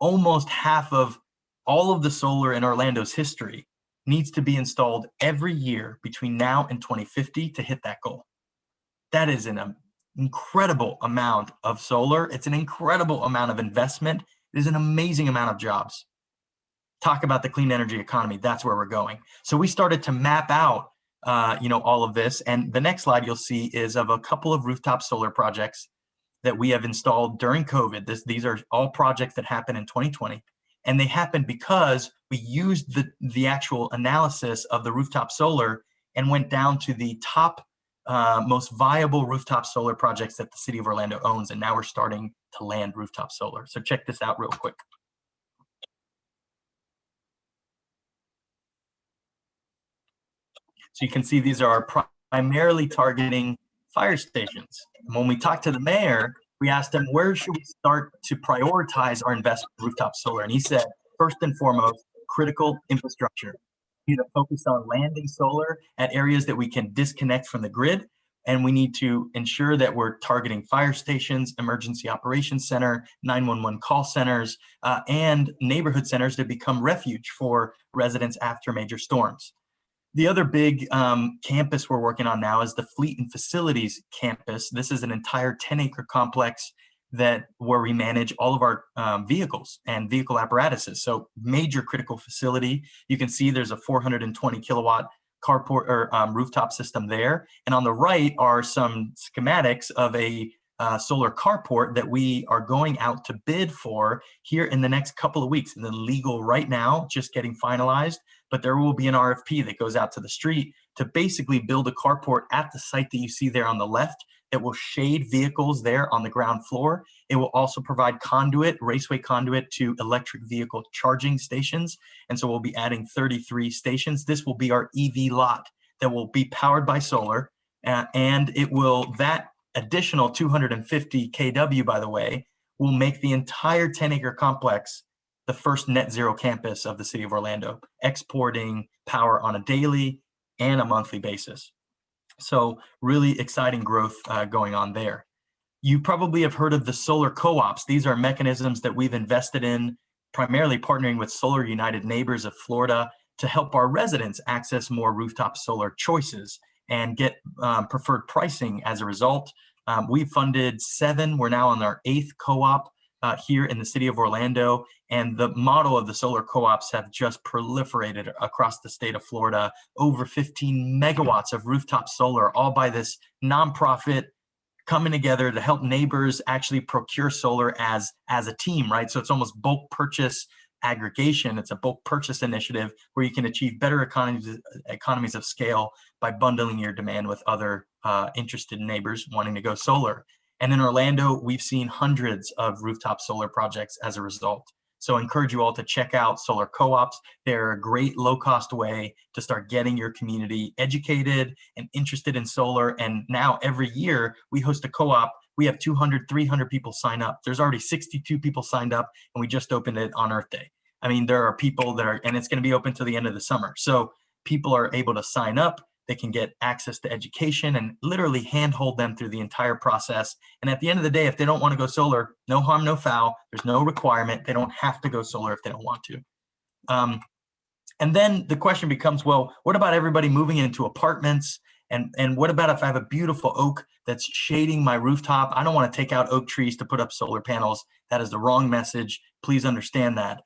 almost half of all of the solar in Orlando's history needs to be installed every year between now and 2050 to hit that goal. That is an incredible amount of solar. It's an incredible amount of investment. It is an amazing amount of jobs. Talk about the clean energy economy. That's where we're going. So we started to map out, all of this. And the next slide you'll see is of a couple of rooftop solar projects that we have installed during COVID. These are all projects that happened in 2020. And they happened because we used the actual analysis of the rooftop solar and went down to the top most viable rooftop solar projects that the city of Orlando owns. And now we're starting to land rooftop solar. So check this out real quick. So you can see these are primarily targeting fire stations. And when we talked to the mayor, we asked him, where should we start to prioritize our investment in rooftop solar? And he said, first and foremost, critical infrastructure. We need to focus on landing solar at areas that we can disconnect from the grid. And we need to ensure that we're targeting fire stations, emergency operations center, 911 call centers, and neighborhood centers to become refuge for residents after major storms. The other big campus we're working on now is the Fleet and Facilities campus. This is an entire 10-acre complex where we manage all of our vehicles and vehicle apparatuses. So major critical facility. You can see there's a 420 kilowatt carport or rooftop system there. And on the right are some schematics of a solar carport that we are going out to bid for here in the next couple of weeks. And the legal right now, just getting finalized, but there will be an RFP that goes out to the street to basically build a carport at the site that you see there on the left that will shade vehicles there on the ground floor. It will also provide raceway conduit to electric vehicle charging stations. And so we'll be adding 33 stations. This will be our EV lot that will be powered by solar. And that additional 250 kW, by the way, will make the entire 10-acre complex the first net zero campus of the city of Orlando, exporting power on a daily and a monthly basis. So really exciting growth going on there. You probably have heard of the solar co-ops. These are mechanisms that we've invested in, primarily partnering with Solar United Neighbors of Florida to help our residents access more rooftop solar choices and get preferred pricing as a result. We've funded 7. We're now on our 8th co-op here in the city of Orlando. And the model of the solar co-ops have just proliferated across the state of Florida. Over 15 megawatts of rooftop solar, all by this nonprofit coming together to help neighbors actually procure solar as a team, right? So it's almost bulk purchase aggregation. It's a bulk purchase initiative where you can achieve better economies of scale by bundling your demand with other interested neighbors wanting to go solar. And in Orlando, we've seen hundreds of rooftop solar projects as a result. So I encourage you all to check out solar co-ops. They're a great low-cost way to start getting your community educated and interested in solar. And now every year we host a co-op. We have 200, 300 people sign up. There's already 62 people signed up, and we just opened it on Earth Day. I mean, there are people and it's going to be open till the end of the summer. So people are able to sign up. They can get access to education and literally handhold them through the entire process. And at the end of the day, if they don't want to go solar, no harm, no foul. There's no requirement. They don't have to go solar if they don't want to. And then the question becomes, well, what about everybody moving into apartments? And what about if I have a beautiful oak that's shading my rooftop? I don't want to take out oak trees to put up solar panels. That is the wrong message. Please understand that.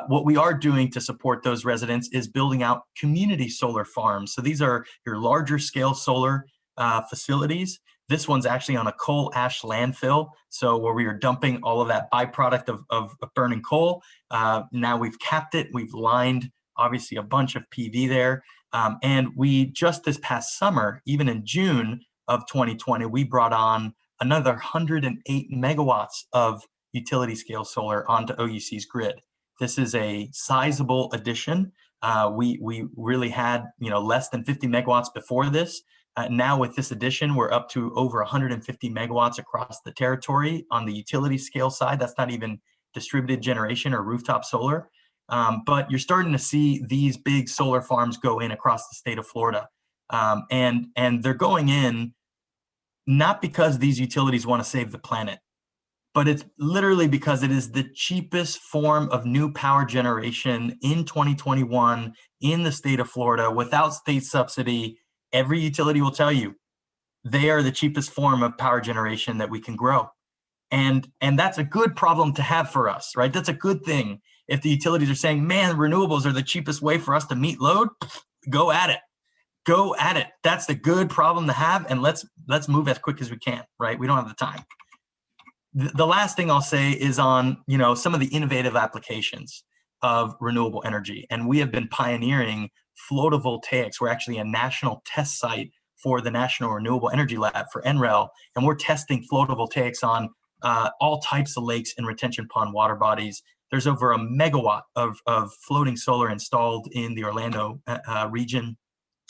What we are doing to support those residents is building out community solar farms. So these are your larger scale solar facilities. This one's actually on a coal ash landfill. So where we are dumping all of that byproduct of burning coal. Now we've capped it. We've lined obviously a bunch of PV there. And we just this past summer, even in June of 2020, we brought on another 108 megawatts of utility scale solar onto OUC's grid. This is a sizable addition. We really had less than 50 megawatts before this. Now with this addition, we're up to over 150 megawatts across the territory on the utility scale side. That's not even distributed generation or rooftop solar. But you're starting to see these big solar farms go in across the state of Florida. And they're going in not because these utilities want to save the planet. but it's literally because it is the cheapest form of new power generation in 2021 in the state of Florida without state subsidy. Every utility will tell you they are the cheapest form of power generation that we can grow. And that's a good problem to have for us, right? That's a good thing. If the utilities are saying, man, renewables are the cheapest way for us to meet load, go at it. Go at it. That's the good problem to have. And let's move as quick as we can, right? We don't have the time. The last thing I'll say is on, some of the innovative applications of renewable energy. And we have been pioneering photovoltaics. We're actually a national test site for the National Renewable Energy Lab for NREL. And we're testing photovoltaics on all types of lakes and retention pond water bodies. There's over a megawatt of floating solar installed in the Orlando region.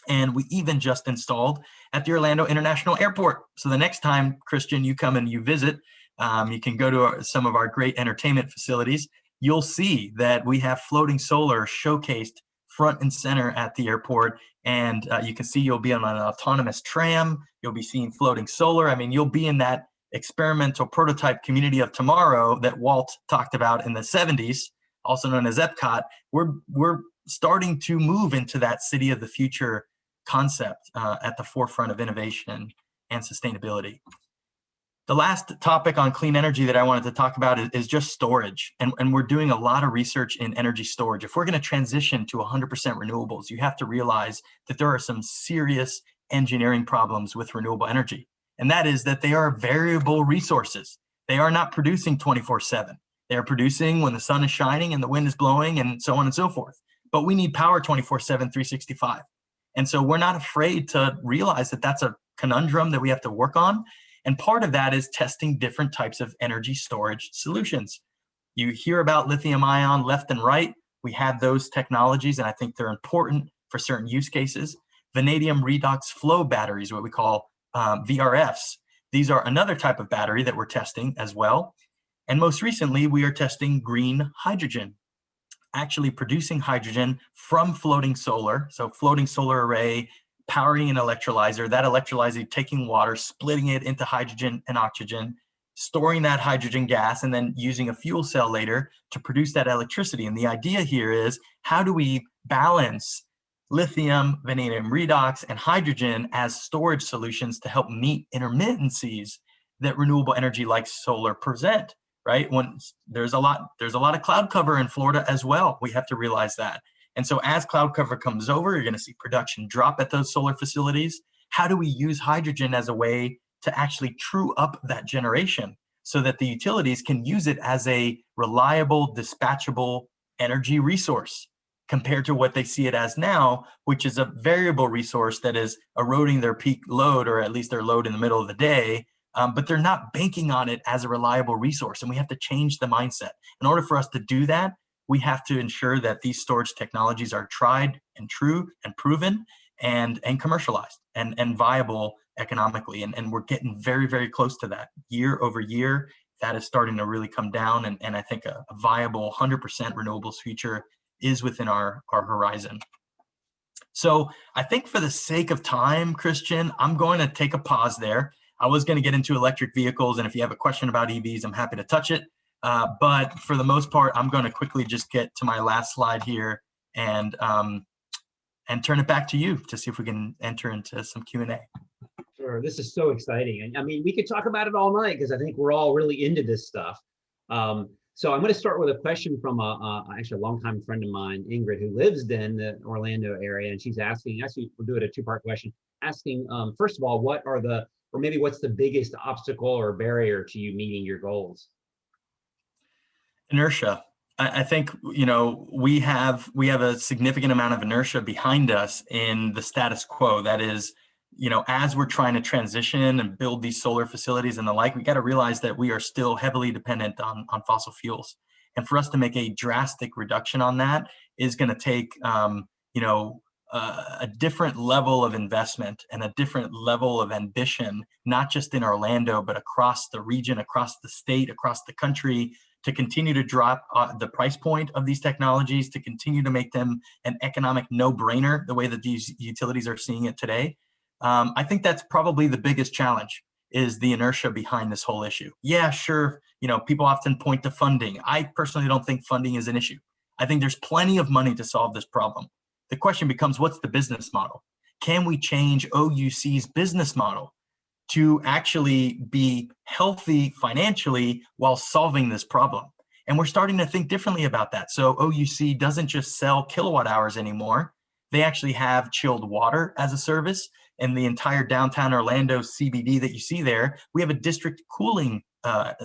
And we even just installed at the Orlando International Airport. So the next time, Christian, you come and you visit, you can go to some of our great entertainment facilities. You'll see that we have floating solar showcased front and center at the airport. And you can see you'll be on an autonomous tram. You'll be seeing floating solar. I mean, you'll be in that experimental prototype community of tomorrow that Walt talked about in the 70s, also known as Epcot. We're starting to move into that city of the future concept at the forefront of innovation and sustainability. The last topic on clean energy that I wanted to talk about is just storage. And we're doing a lot of research in energy storage. If we're going to transition to 100% renewables, you have to realize that there are some serious engineering problems with renewable energy. And that is that they are variable resources. They are not producing 24/7. They are producing when the sun is shining and the wind is blowing and so on and so forth. But we need power 24/7, 365. And so we're not afraid to realize that that's a conundrum that we have to work on. And part of that is testing different types of energy storage solutions. You hear about lithium ion left and right. We have those technologies, and I think they're important for certain use cases. Vanadium redox flow batteries, what we call VRFs. These are another type of battery that we're testing as well. And most recently, we are testing green hydrogen, actually producing hydrogen from floating solar. So floating solar array, powering an electrolyzer, that electrolyzer taking water, splitting it into hydrogen and oxygen, storing that hydrogen gas, and then using a fuel cell later to produce that electricity. And the idea here is, how do we balance lithium, vanadium redox, and hydrogen as storage solutions to help meet intermittencies that renewable energy like solar present, right? When there's a lot of cloud cover in Florida as well. We have to realize that. And so as cloud cover comes over, you're going to see production drop at those solar facilities. How do we use hydrogen as a way to actually true up that generation so that the utilities can use it as a reliable, dispatchable energy resource compared to what they see it as now, which is a variable resource that is eroding their peak load, or at least their load in the middle of the day, but they're not banking on it as a reliable resource. And we have to change the mindset. In order for us to do that, we have to ensure that these storage technologies are tried and true and proven and commercialized and viable economically. And we're getting very, very close to that. Year over year, that is starting to really come down. And I think a viable 100% renewables future is within our horizon. So I think for the sake of time, Christian, I'm going to take a pause there. I was going to get into electric vehicles, and if you have a question about EVs, I'm happy to touch it. But for the most part, I'm going to quickly just get to my last slide here and turn it back to you to see if we can enter into some Q&A. Sure, this is so exciting. And I mean, we could talk about it all night because I think we're all really into this stuff. So I'm going to start with a question from actually a longtime friend of mine, Ingrid, who lives in the Orlando area, and she's asking. Actually, we'll do it a two-part question. Asking, first of all, what's the biggest obstacle or barrier to you meeting your goals? Inertia. I think we have a significant amount of inertia behind us in the status quo. That is, as we're trying to transition and build these solar facilities and the like, we got to realize that we are still heavily dependent on fossil fuels. And for us to make a drastic reduction on that is going to take, a different level of investment and a different level of ambition, not just in Orlando, but across the region, across the state, across the country, to continue to drop the price point of these technologies, to continue to make them an economic no-brainer, the way that these utilities are seeing it today. I think that's probably the biggest challenge. is the inertia behind this whole issue. Yeah, sure. People often point to funding. I personally don't think funding is an issue. I think there's plenty of money to solve this problem. The question becomes, what's the business model? Can we change OUC's business model to actually be healthy financially while solving this problem? And we're starting to think differently about that. So OUC doesn't just sell kilowatt hours anymore. They actually have chilled water as a service. And the entire downtown Orlando CBD that you see there, we have a district cooling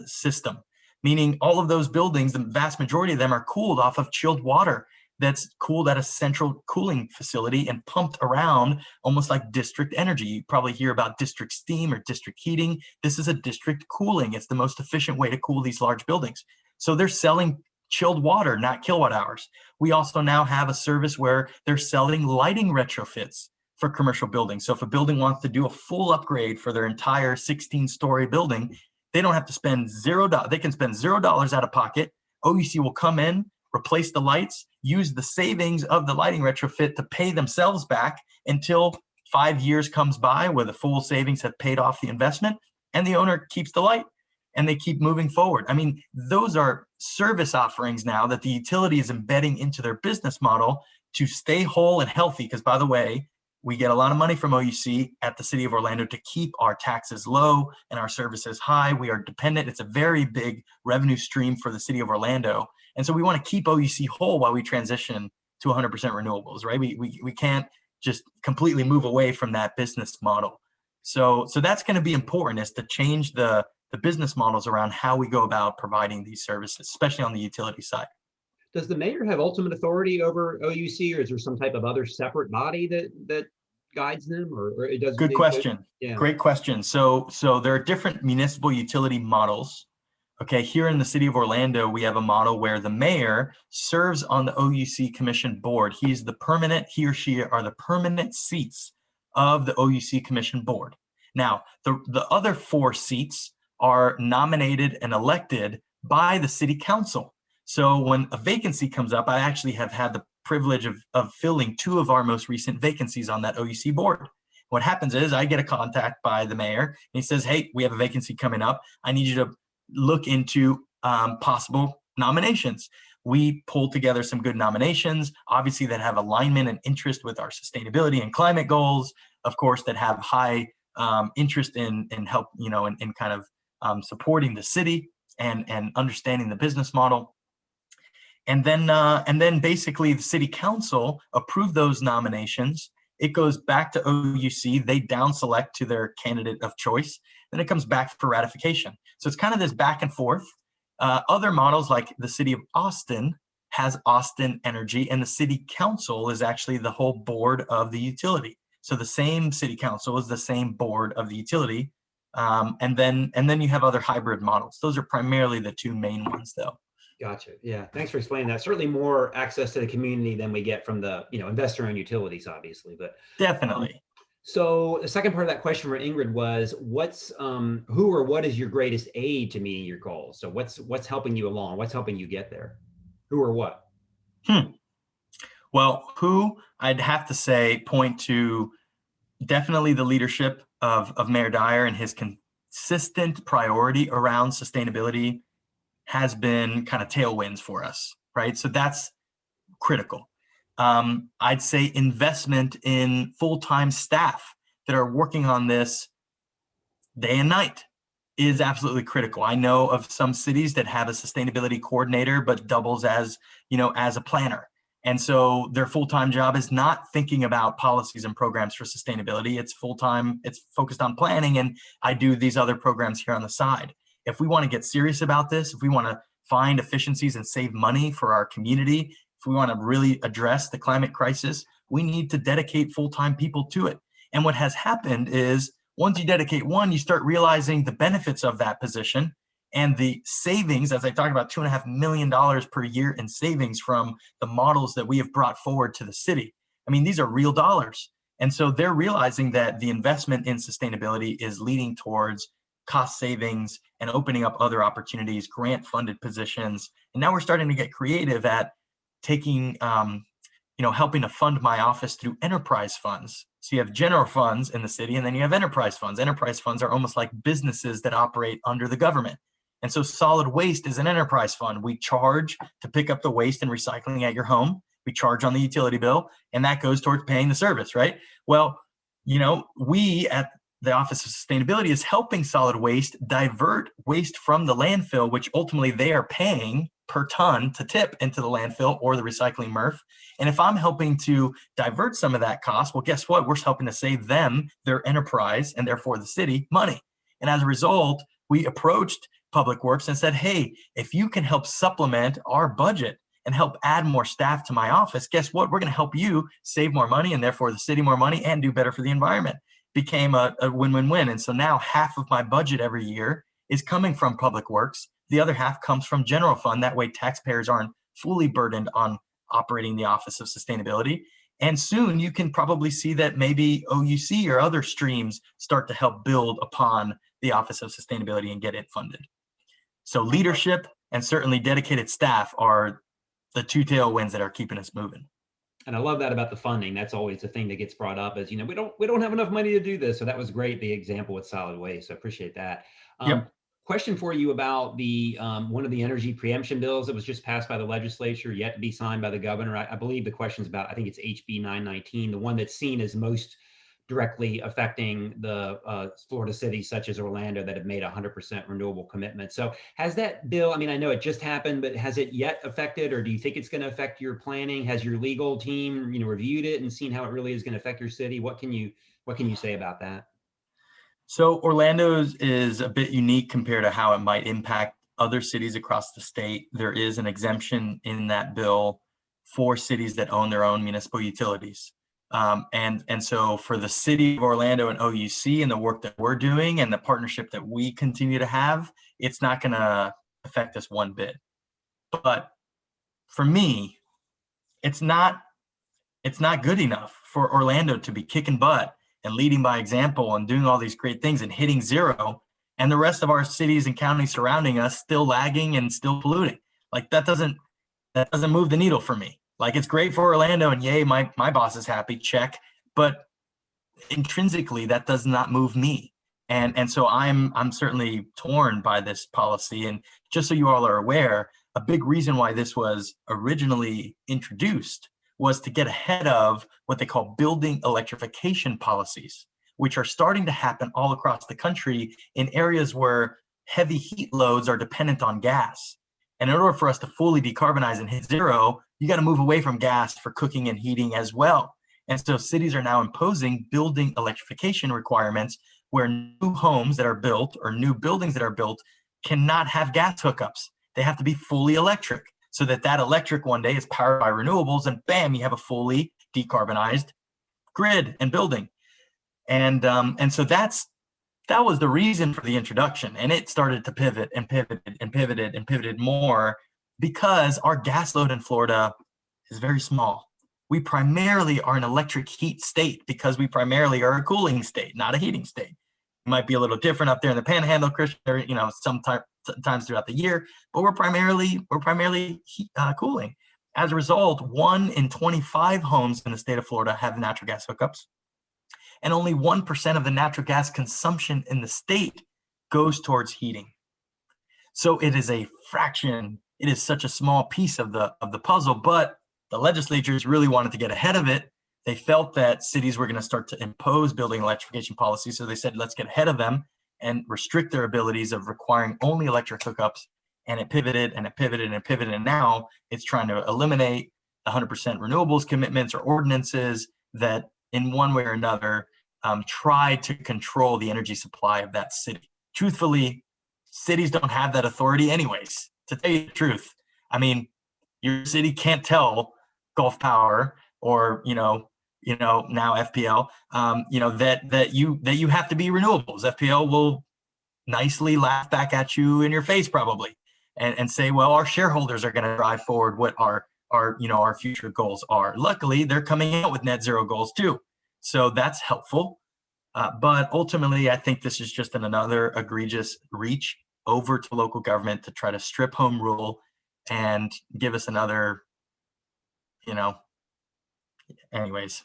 system, meaning all of those buildings, the vast majority of them are cooled off of chilled water that's cooled at a central cooling facility and pumped around almost like district energy. You probably hear about district steam or district heating. This is a district cooling. It's the most efficient way to cool these large buildings. So they're selling chilled water, not kilowatt hours. We also now have a service where they're selling lighting retrofits for commercial buildings. So if a building wants to do a full upgrade for their entire 16-story building, they don't have to spend $0. They can spend $0 out of pocket. OUC will come in, replace the lights, use the savings of the lighting retrofit to pay themselves back until 5 years comes by where the full savings have paid off the investment, and the owner keeps the light and they keep moving forward. I mean, those are service offerings now that the utility is embedding into their business model to stay whole and healthy. Because, by the way, we get a lot of money from OUC at the city of Orlando to keep our taxes low and our services high. We are dependent. It's a very big revenue stream for the city of Orlando. And so we want to keep OUC whole while we transition to 100% renewables, right? We can't just completely move away from that business model. So that's going to be important, is to change the business models around how we go about providing these services, especially on the utility side. Does the mayor have ultimate authority over OUC, or is there some type of other separate body that guides them, or it does? Good question. Yeah. Great question. So there are different municipal utility models. Okay, here in the city of Orlando, we have a model where the mayor serves on the OUC commission board. He or she are the permanent seats of the OUC commission board. Now, the other 4 seats are nominated and elected by the city council. So when a vacancy comes up, I actually have had the privilege of filling 2 of our most recent vacancies on that OUC board. What happens is I get a contact by the mayor, and he says, hey, we have a vacancy coming up. I need you to look into possible nominations. We pull together some good nominations, obviously, that have alignment and interest with our sustainability and climate goals, of course, that have high interest in help, in kind of supporting the city and understanding the business model. And then basically the city council approved those nominations. It goes back to OUC. They down select to their candidate of choice. Then it comes back for ratification. So it's kind of this back and forth. Other models, like the city of Austin, has Austin Energy, and the city council is actually the whole board of the utility. So the same city council is the same board of the utility. And then you have other hybrid models. Those are primarily the 2 main ones, though. Gotcha. Yeah. Thanks for explaining that. Certainly more access to the community than we get from the, investor-owned utilities, obviously. But definitely. So the second part of that question from Ingrid was, what's who or what is your greatest aid to meeting your goals? So what's helping you along? What's helping you get there? Who or what? Well, who, I'd have to say, point to definitely the leadership of Mayor Dyer, and his consistent priority around sustainability has been kind of tailwinds for us, right? So that's critical. I'd say investment in full-time staff that are working on this day and night is absolutely critical. I know of some cities that have a sustainability coordinator, but doubles as a planner. And so their full-time job is not thinking about policies and programs for sustainability. It's full-time, it's focused on planning, and I do these other programs here on the side. If we want to get serious about this, if we want to find efficiencies and save money for our community, if we want to really address the climate crisis, we need to dedicate full-time people to it. And what has happened is, once you dedicate one, you start realizing the benefits of that position and the savings, as I talked about, $2.5 million per year in savings from the models that we have brought forward to the city. I mean, these are real dollars. And so they're realizing that the investment in sustainability is leading towards cost savings and opening up other opportunities, grant funded positions. And now we're starting to get creative at taking helping to fund my office through enterprise funds. So you have general funds in the city, and then you have enterprise funds. Enterprise funds are almost like businesses that operate under the government. And so solid waste is an enterprise fund. We charge to pick up the waste and recycling at your home. We charge on the utility bill, and that goes towards paying the service, right? Well, we at the Office of Sustainability is helping solid waste divert waste from the landfill, which ultimately they are paying per ton to tip into the landfill or the recycling MRF. And if I'm helping to divert some of that cost, well, guess what? We're helping to save them, their enterprise, and therefore the city, money. And as a result, we approached Public Works and said, hey, if you can help supplement our budget and help add more staff to my office, guess what? We're going to help you save more money and therefore the city more money and do better for the environment. Became a win-win-win. And so now half of my budget every year is coming from Public Works. The other half comes from general fund. That way taxpayers aren't fully burdened on operating the Office of Sustainability. And soon you can probably see that maybe OUC or other streams start to help build upon the Office of Sustainability and get it funded. So leadership and certainly dedicated staff are the two tailwinds that are keeping us moving. And I love that about the funding. That's always the thing that gets brought up is, we don't have enough money to do this. So that was great, the example with solid waste. I appreciate that. Yep. Question for you about the one of the energy preemption bills that was just passed by the legislature, yet to be signed by the governor. I believe the question's about, I think it's HB 919, the one that's seen as most directly affecting the Florida cities such as Orlando that have made 100% renewable commitment. So has that bill, I know it just happened, but has it yet affected, or do you think it's going to affect your planning? Has your legal team, reviewed it and seen how it really is going to affect your city? What can you say about that? So Orlando's is a bit unique compared to how it might impact other cities across the state. There is an exemption in that bill for cities that own their own municipal utilities. And so for the city of Orlando and OUC and the work that we're doing and the partnership that we continue to have, it's not going to affect us one bit. But for me, it's not good enough for Orlando to be kicking butt and leading by example and doing all these great things and hitting zero, and the rest of our cities and counties surrounding us still lagging and still polluting. Like that doesn't move the needle for me. Like it's great for Orlando and yay, my boss is happy, check. But intrinsically, that does not move me. And so I'm certainly torn by this policy. And just so you all are aware, a big reason why this was originally introduced was to get ahead of what they call building electrification policies, which are starting to happen all across the country in areas where heavy heat loads are dependent on gas. And in order for us to fully decarbonize and hit zero, you got to move away from gas for cooking and heating as well. And so cities are now imposing building electrification requirements where new homes that are built or new buildings that are built cannot have gas hookups. They have to be fully electric so that electric one day is powered by renewables and bam, you have a fully decarbonized grid and building. And so that was the reason for the introduction. And it started to pivot and pivoted and pivoted and pivoted more because our gas load in Florida is very small. We primarily are an electric heat state because we primarily are a cooling state, not a heating state. It might be a little different up there in the Panhandle, Christian, sometimes throughout the year, but we're primarily cooling. As a result, 1 in 25 homes in the state of Florida have natural gas hookups, and only 1% of the natural gas consumption in the state goes towards heating. So it is a fraction. It is such a small piece of the puzzle, but the legislatures really wanted to get ahead of it. They felt that cities were going to start to impose building electrification policies, so they said, let's get ahead of them and restrict their abilities of requiring only electric hookups. And it pivoted and it pivoted and it pivoted. And now it's trying to eliminate 100% renewables commitments or ordinances that in one way or another try to control the energy supply of that city. Truthfully, cities don't have that authority anyways, to tell you the truth. Your city can't tell Gulf Power or, now FPL, that you have to be renewables. FPL will nicely laugh back at you in your face probably and say, well, our shareholders are going to drive forward what our future goals are. Luckily, they're coming out with net zero goals too. So that's helpful. But ultimately, I think this is just another egregious reach over to local government to try to strip home rule and give us another, anyways.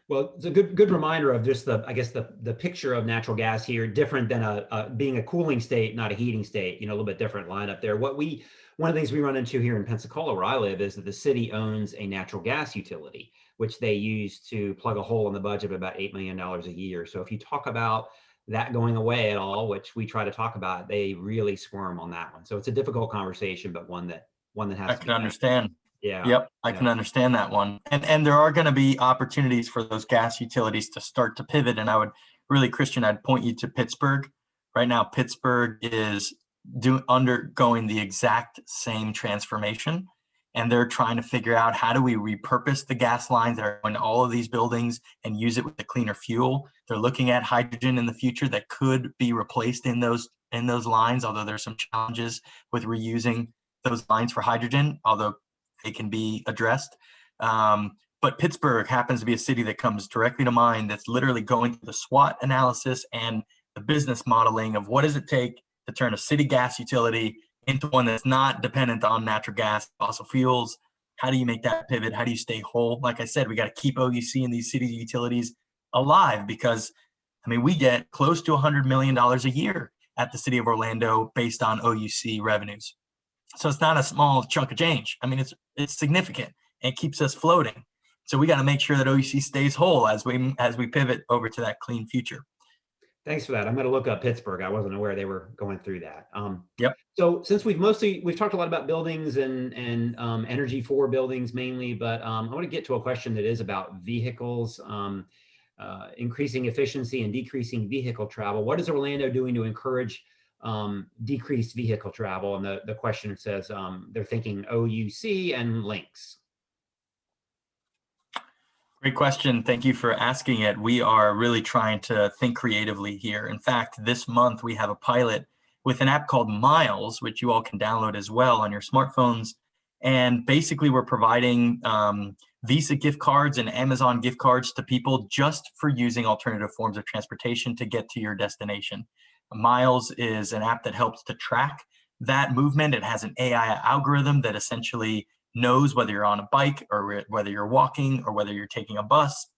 Well, it's a good reminder of just I guess the picture of natural gas here, different than being a cooling state, not a heating state. A little bit different lineup there. One of the things we run into here in Pensacola, where I live, is that the city owns a natural gas utility, which they use to plug a hole in the budget of about $8 million a year. So if you talk about that going away at all, which we try to talk about, they really squirm on that one. So it's a difficult conversation, but one that I has to can be had. understand. Yeah. Yep, I Yeah. can understand that one. And there are going to be opportunities for those gas utilities to start to pivot. And I would really, Christian, I'd point you to Pittsburgh. Right now, Pittsburgh is undergoing the exact same transformation. And they're trying to figure out, how do we repurpose the gas lines that are in all of these buildings and use it with the cleaner fuel. They're looking at hydrogen in the future that could be replaced in those lines, although there's some challenges with reusing those lines for hydrogen, although they can be addressed. But Pittsburgh happens to be a city that comes directly to mind, that's literally going through the SWOT analysis and the business modeling of what does it take to turn a city gas utility into one that's not dependent on natural gas, fossil fuels. How do you make that pivot? How do you stay whole? Like I said, we got to keep OUC and these city utilities alive, because we get close to $100 million a year at the city of Orlando based on OUC revenues. So it's not a small chunk of change. It's significant, and it keeps us floating. So we got to make sure that OUC stays whole as we pivot over to that clean future. Thanks for that. I'm going to look up Pittsburgh. I wasn't aware they were going through that. Yep. So since we've talked a lot about buildings and energy for buildings mainly, but I want to get to a question that is about vehicles, increasing efficiency and decreasing vehicle travel. What is Orlando doing to encourage decreased vehicle travel? And the question says they're thinking OUC and links. Great question. Thank you for asking it. We are really trying to think creatively here. In fact, this month we have a pilot with an app called Miles, which you all can download as well on your smartphones. And basically, we're providing Visa gift cards and Amazon gift cards to people just for using alternative forms of transportation to get to your destination. Miles is an app that helps to track that movement. It has an AI algorithm that essentially knows whether you're on a bike or whether you're walking or whether you're taking a bus,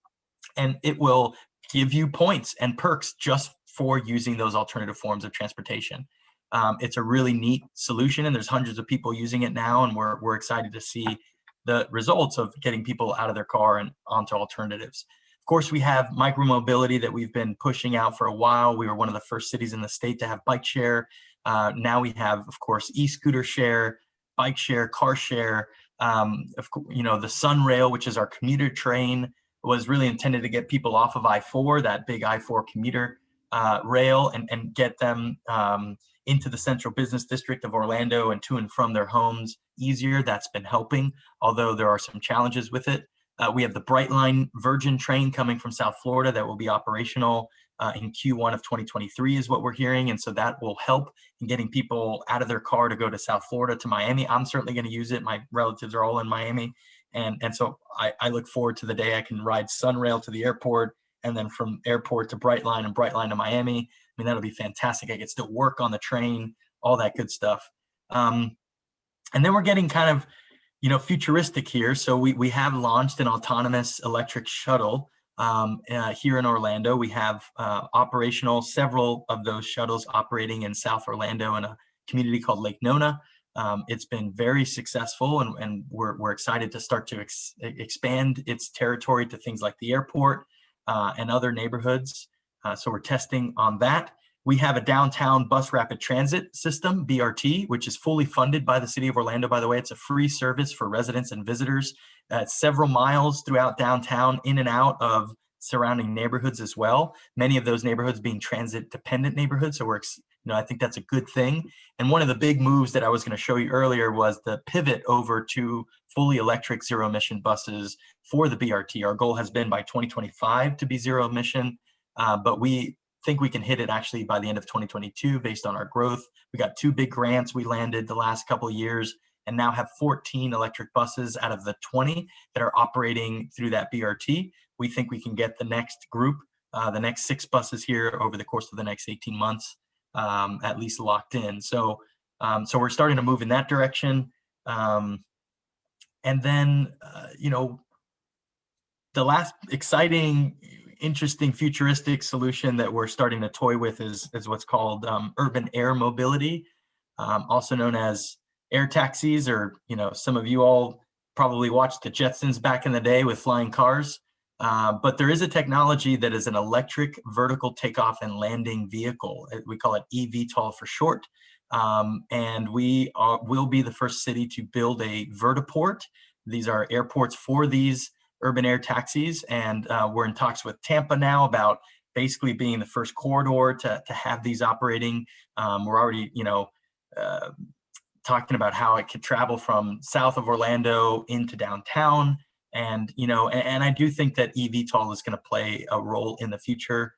and it will give you points and perks just for using those alternative forms of transportation. It's a really neat solution, and there's hundreds of people using it now, and we're excited to see the results of getting people out of their car and onto alternatives. Of course, we have micromobility that we've been pushing out for a while. We were one of the first cities in the state to have bike share. Now we have, of course, e-scooter share, bike share, car share. The Sun Rail, which is our commuter train, was really intended to get people off of I-4, that big I-4 commuter rail, and get them into the central business district of Orlando and to and from their homes easier. That's been helping, although there are some challenges with it. We have the Brightline Virgin train coming from South Florida that will be operational in Q1 of 2023 is what we're hearing. And so that will help in getting people out of their car to go to South Florida, to Miami. I'm certainly going to use it. My relatives are all in Miami. And so I look forward to the day I can ride Sunrail to the airport, and then from airport to Brightline and Brightline to Miami. That'll be fantastic. I get to still work on the train, all that good stuff. And then we're getting kind of, futuristic here. So we have launched an autonomous electric shuttle here in Orlando. We have operational, several of those shuttles operating in South Orlando in a community called Lake Nona. It's been very successful, and we're excited to start to expand its territory to things like the airport and other neighborhoods. So we're testing on that. We have a downtown bus rapid transit system, BRT, which is fully funded by the city of Orlando, by the way. It's a free service for residents and visitors. Several miles throughout downtown, in and out of surrounding neighborhoods as well. Many of those neighborhoods being transit dependent neighborhoods. So I think that's a good thing. And one of the big moves that I was going to show you earlier was the pivot over to fully electric zero emission buses for the BRT. Our goal has been by 2025 to be zero emission, but we think we can hit it actually by the end of 2022 based on our growth. We got 2 big grants we landed the last couple of years, and now have 14 electric buses out of the 20 that are operating through that BRT. We think we can get the next group, the next 6 buses here over the course of the next 18 months, at least locked in. So we're starting to move in that direction. And then, the last exciting, interesting, futuristic solution that we're starting to toy with is what's called urban air mobility, also known as air taxis, or, some of you all probably watched the Jetsons back in the day with flying cars. But there is a technology that is an electric vertical takeoff and landing vehicle. We call it eVTOL for short. And we will be the first city to build a vertiport. These are airports for these urban air taxis. And we're in talks with Tampa now about basically being the first corridor to have these operating. We're already, talking about how it could travel from south of Orlando into downtown. And, and I do think that eVTOL is going to play a role in the future.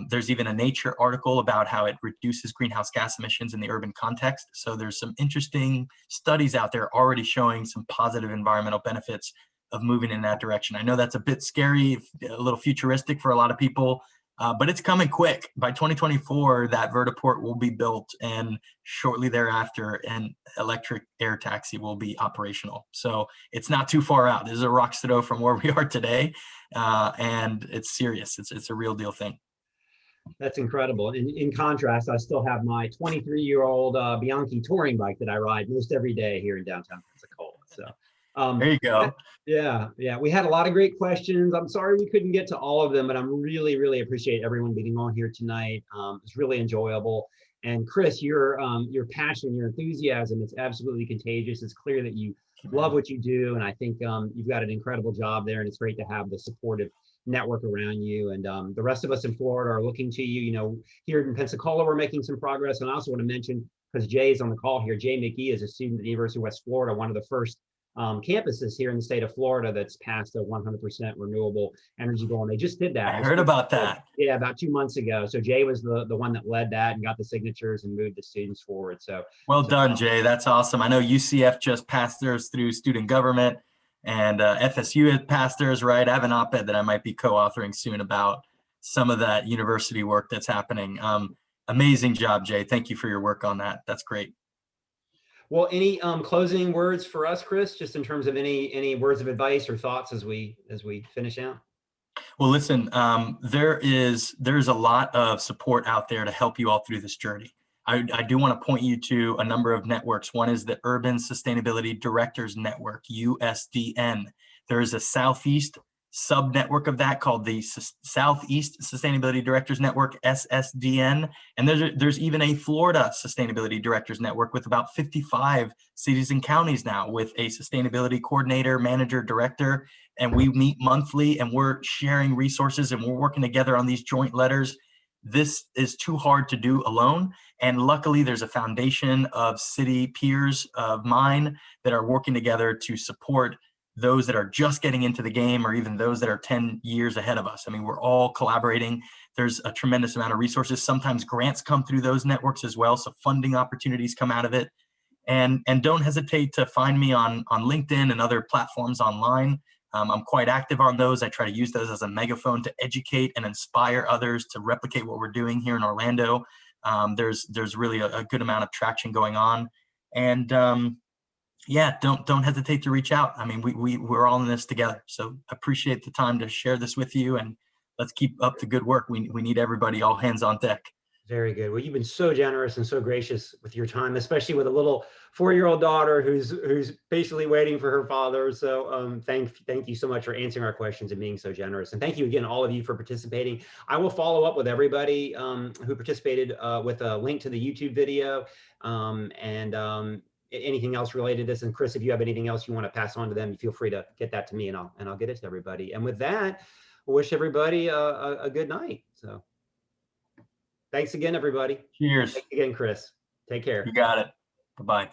There's even a Nature article about how it reduces greenhouse gas emissions in the urban context. So there's some interesting studies out there already showing some positive environmental benefits of moving in that direction. I know that's a bit scary, a little futuristic for a lot of people, but it's coming quick. By 2024, that vertiport will be built, and shortly thereafter, an electric air taxi will be operational. So it's not too far out. This is a rock's throw from where we are today, and it's serious. It's a real deal thing. That's incredible. In contrast, I still have my 23-year-old Bianchi touring bike that I ride most every day here in downtown Pensacola. So there you go. Yeah. We had a lot of great questions. I'm sorry we couldn't get to all of them, but I'm really appreciate everyone being on here tonight. It's really enjoyable. And Chris, your passion, your enthusiasm, it's absolutely contagious. It's clear that you love what you do. And I think you've got an incredible job there, and it's great to have the supportive network around you. And the rest of us in Florida are looking to you. Here in Pensacola, we're making some progress. And I also want to mention, because Jay is on the call here, Jay McGee is a student at the University of West Florida, one of the first campuses here in the state of Florida that's passed a 100% renewable energy goal. And they just did that. I heard about that. Yeah, about 2 months ago. So Jay was the one that led that and got the signatures and moved the students forward. So well done, Jay. That's awesome. I know UCF just passed theirs through student government, and FSU had passed theirs, right? I have an op-ed that I might be co-authoring soon about some of that university work that's happening. Amazing job, Jay. Thank you for your work on that. That's great. Well, any closing words for us, Chris, just in terms of any words of advice or thoughts as we finish out? Well, listen, there's a lot of support out there to help you all through this journey. I do want to point you to a number of networks. One is the Urban Sustainability Directors Network, USDN. There is a Southeast sub-network of that called the Southeast Sustainability Directors Network, SSDN. And there's even a Florida Sustainability Directors Network with about 55 cities and counties now, with a sustainability coordinator, manager, director. And we meet monthly, and we're sharing resources, and we're working together on these joint letters. This is too hard to do alone. And luckily, there's a foundation of city peers of mine that are working together to support those that are just getting into the game, or even those that are 10 years ahead of us. I mean, we're all collaborating. There's a tremendous amount of resources. Sometimes grants come through those networks as well, so funding opportunities come out of it. And don't hesitate to find me on LinkedIn and other platforms online. I'm quite active on those. I try to use those as a megaphone to educate and inspire others to replicate what we're doing here in Orlando. There's really a good amount of traction going on. And yeah, don't hesitate to reach out. I mean, we're all in this together. So appreciate the time to share this with you, and let's keep up the good work. We need everybody, all hands on deck. Very good. Well, you've been so generous and so gracious with your time, especially with a little 4-year-old daughter who's patiently waiting for her father. So thank you so much for answering our questions and being so generous. And thank you again, all of you, for participating. I will follow up with everybody who participated with a link to the YouTube video and anything else related to this. And Chris, if you have anything else you want to pass on to them, feel free to get that to me, and I'll get it to everybody. And with that, I wish everybody a good night. So thanks again, everybody. Cheers. Thanks again, Chris. Take care. You got it. Bye-bye.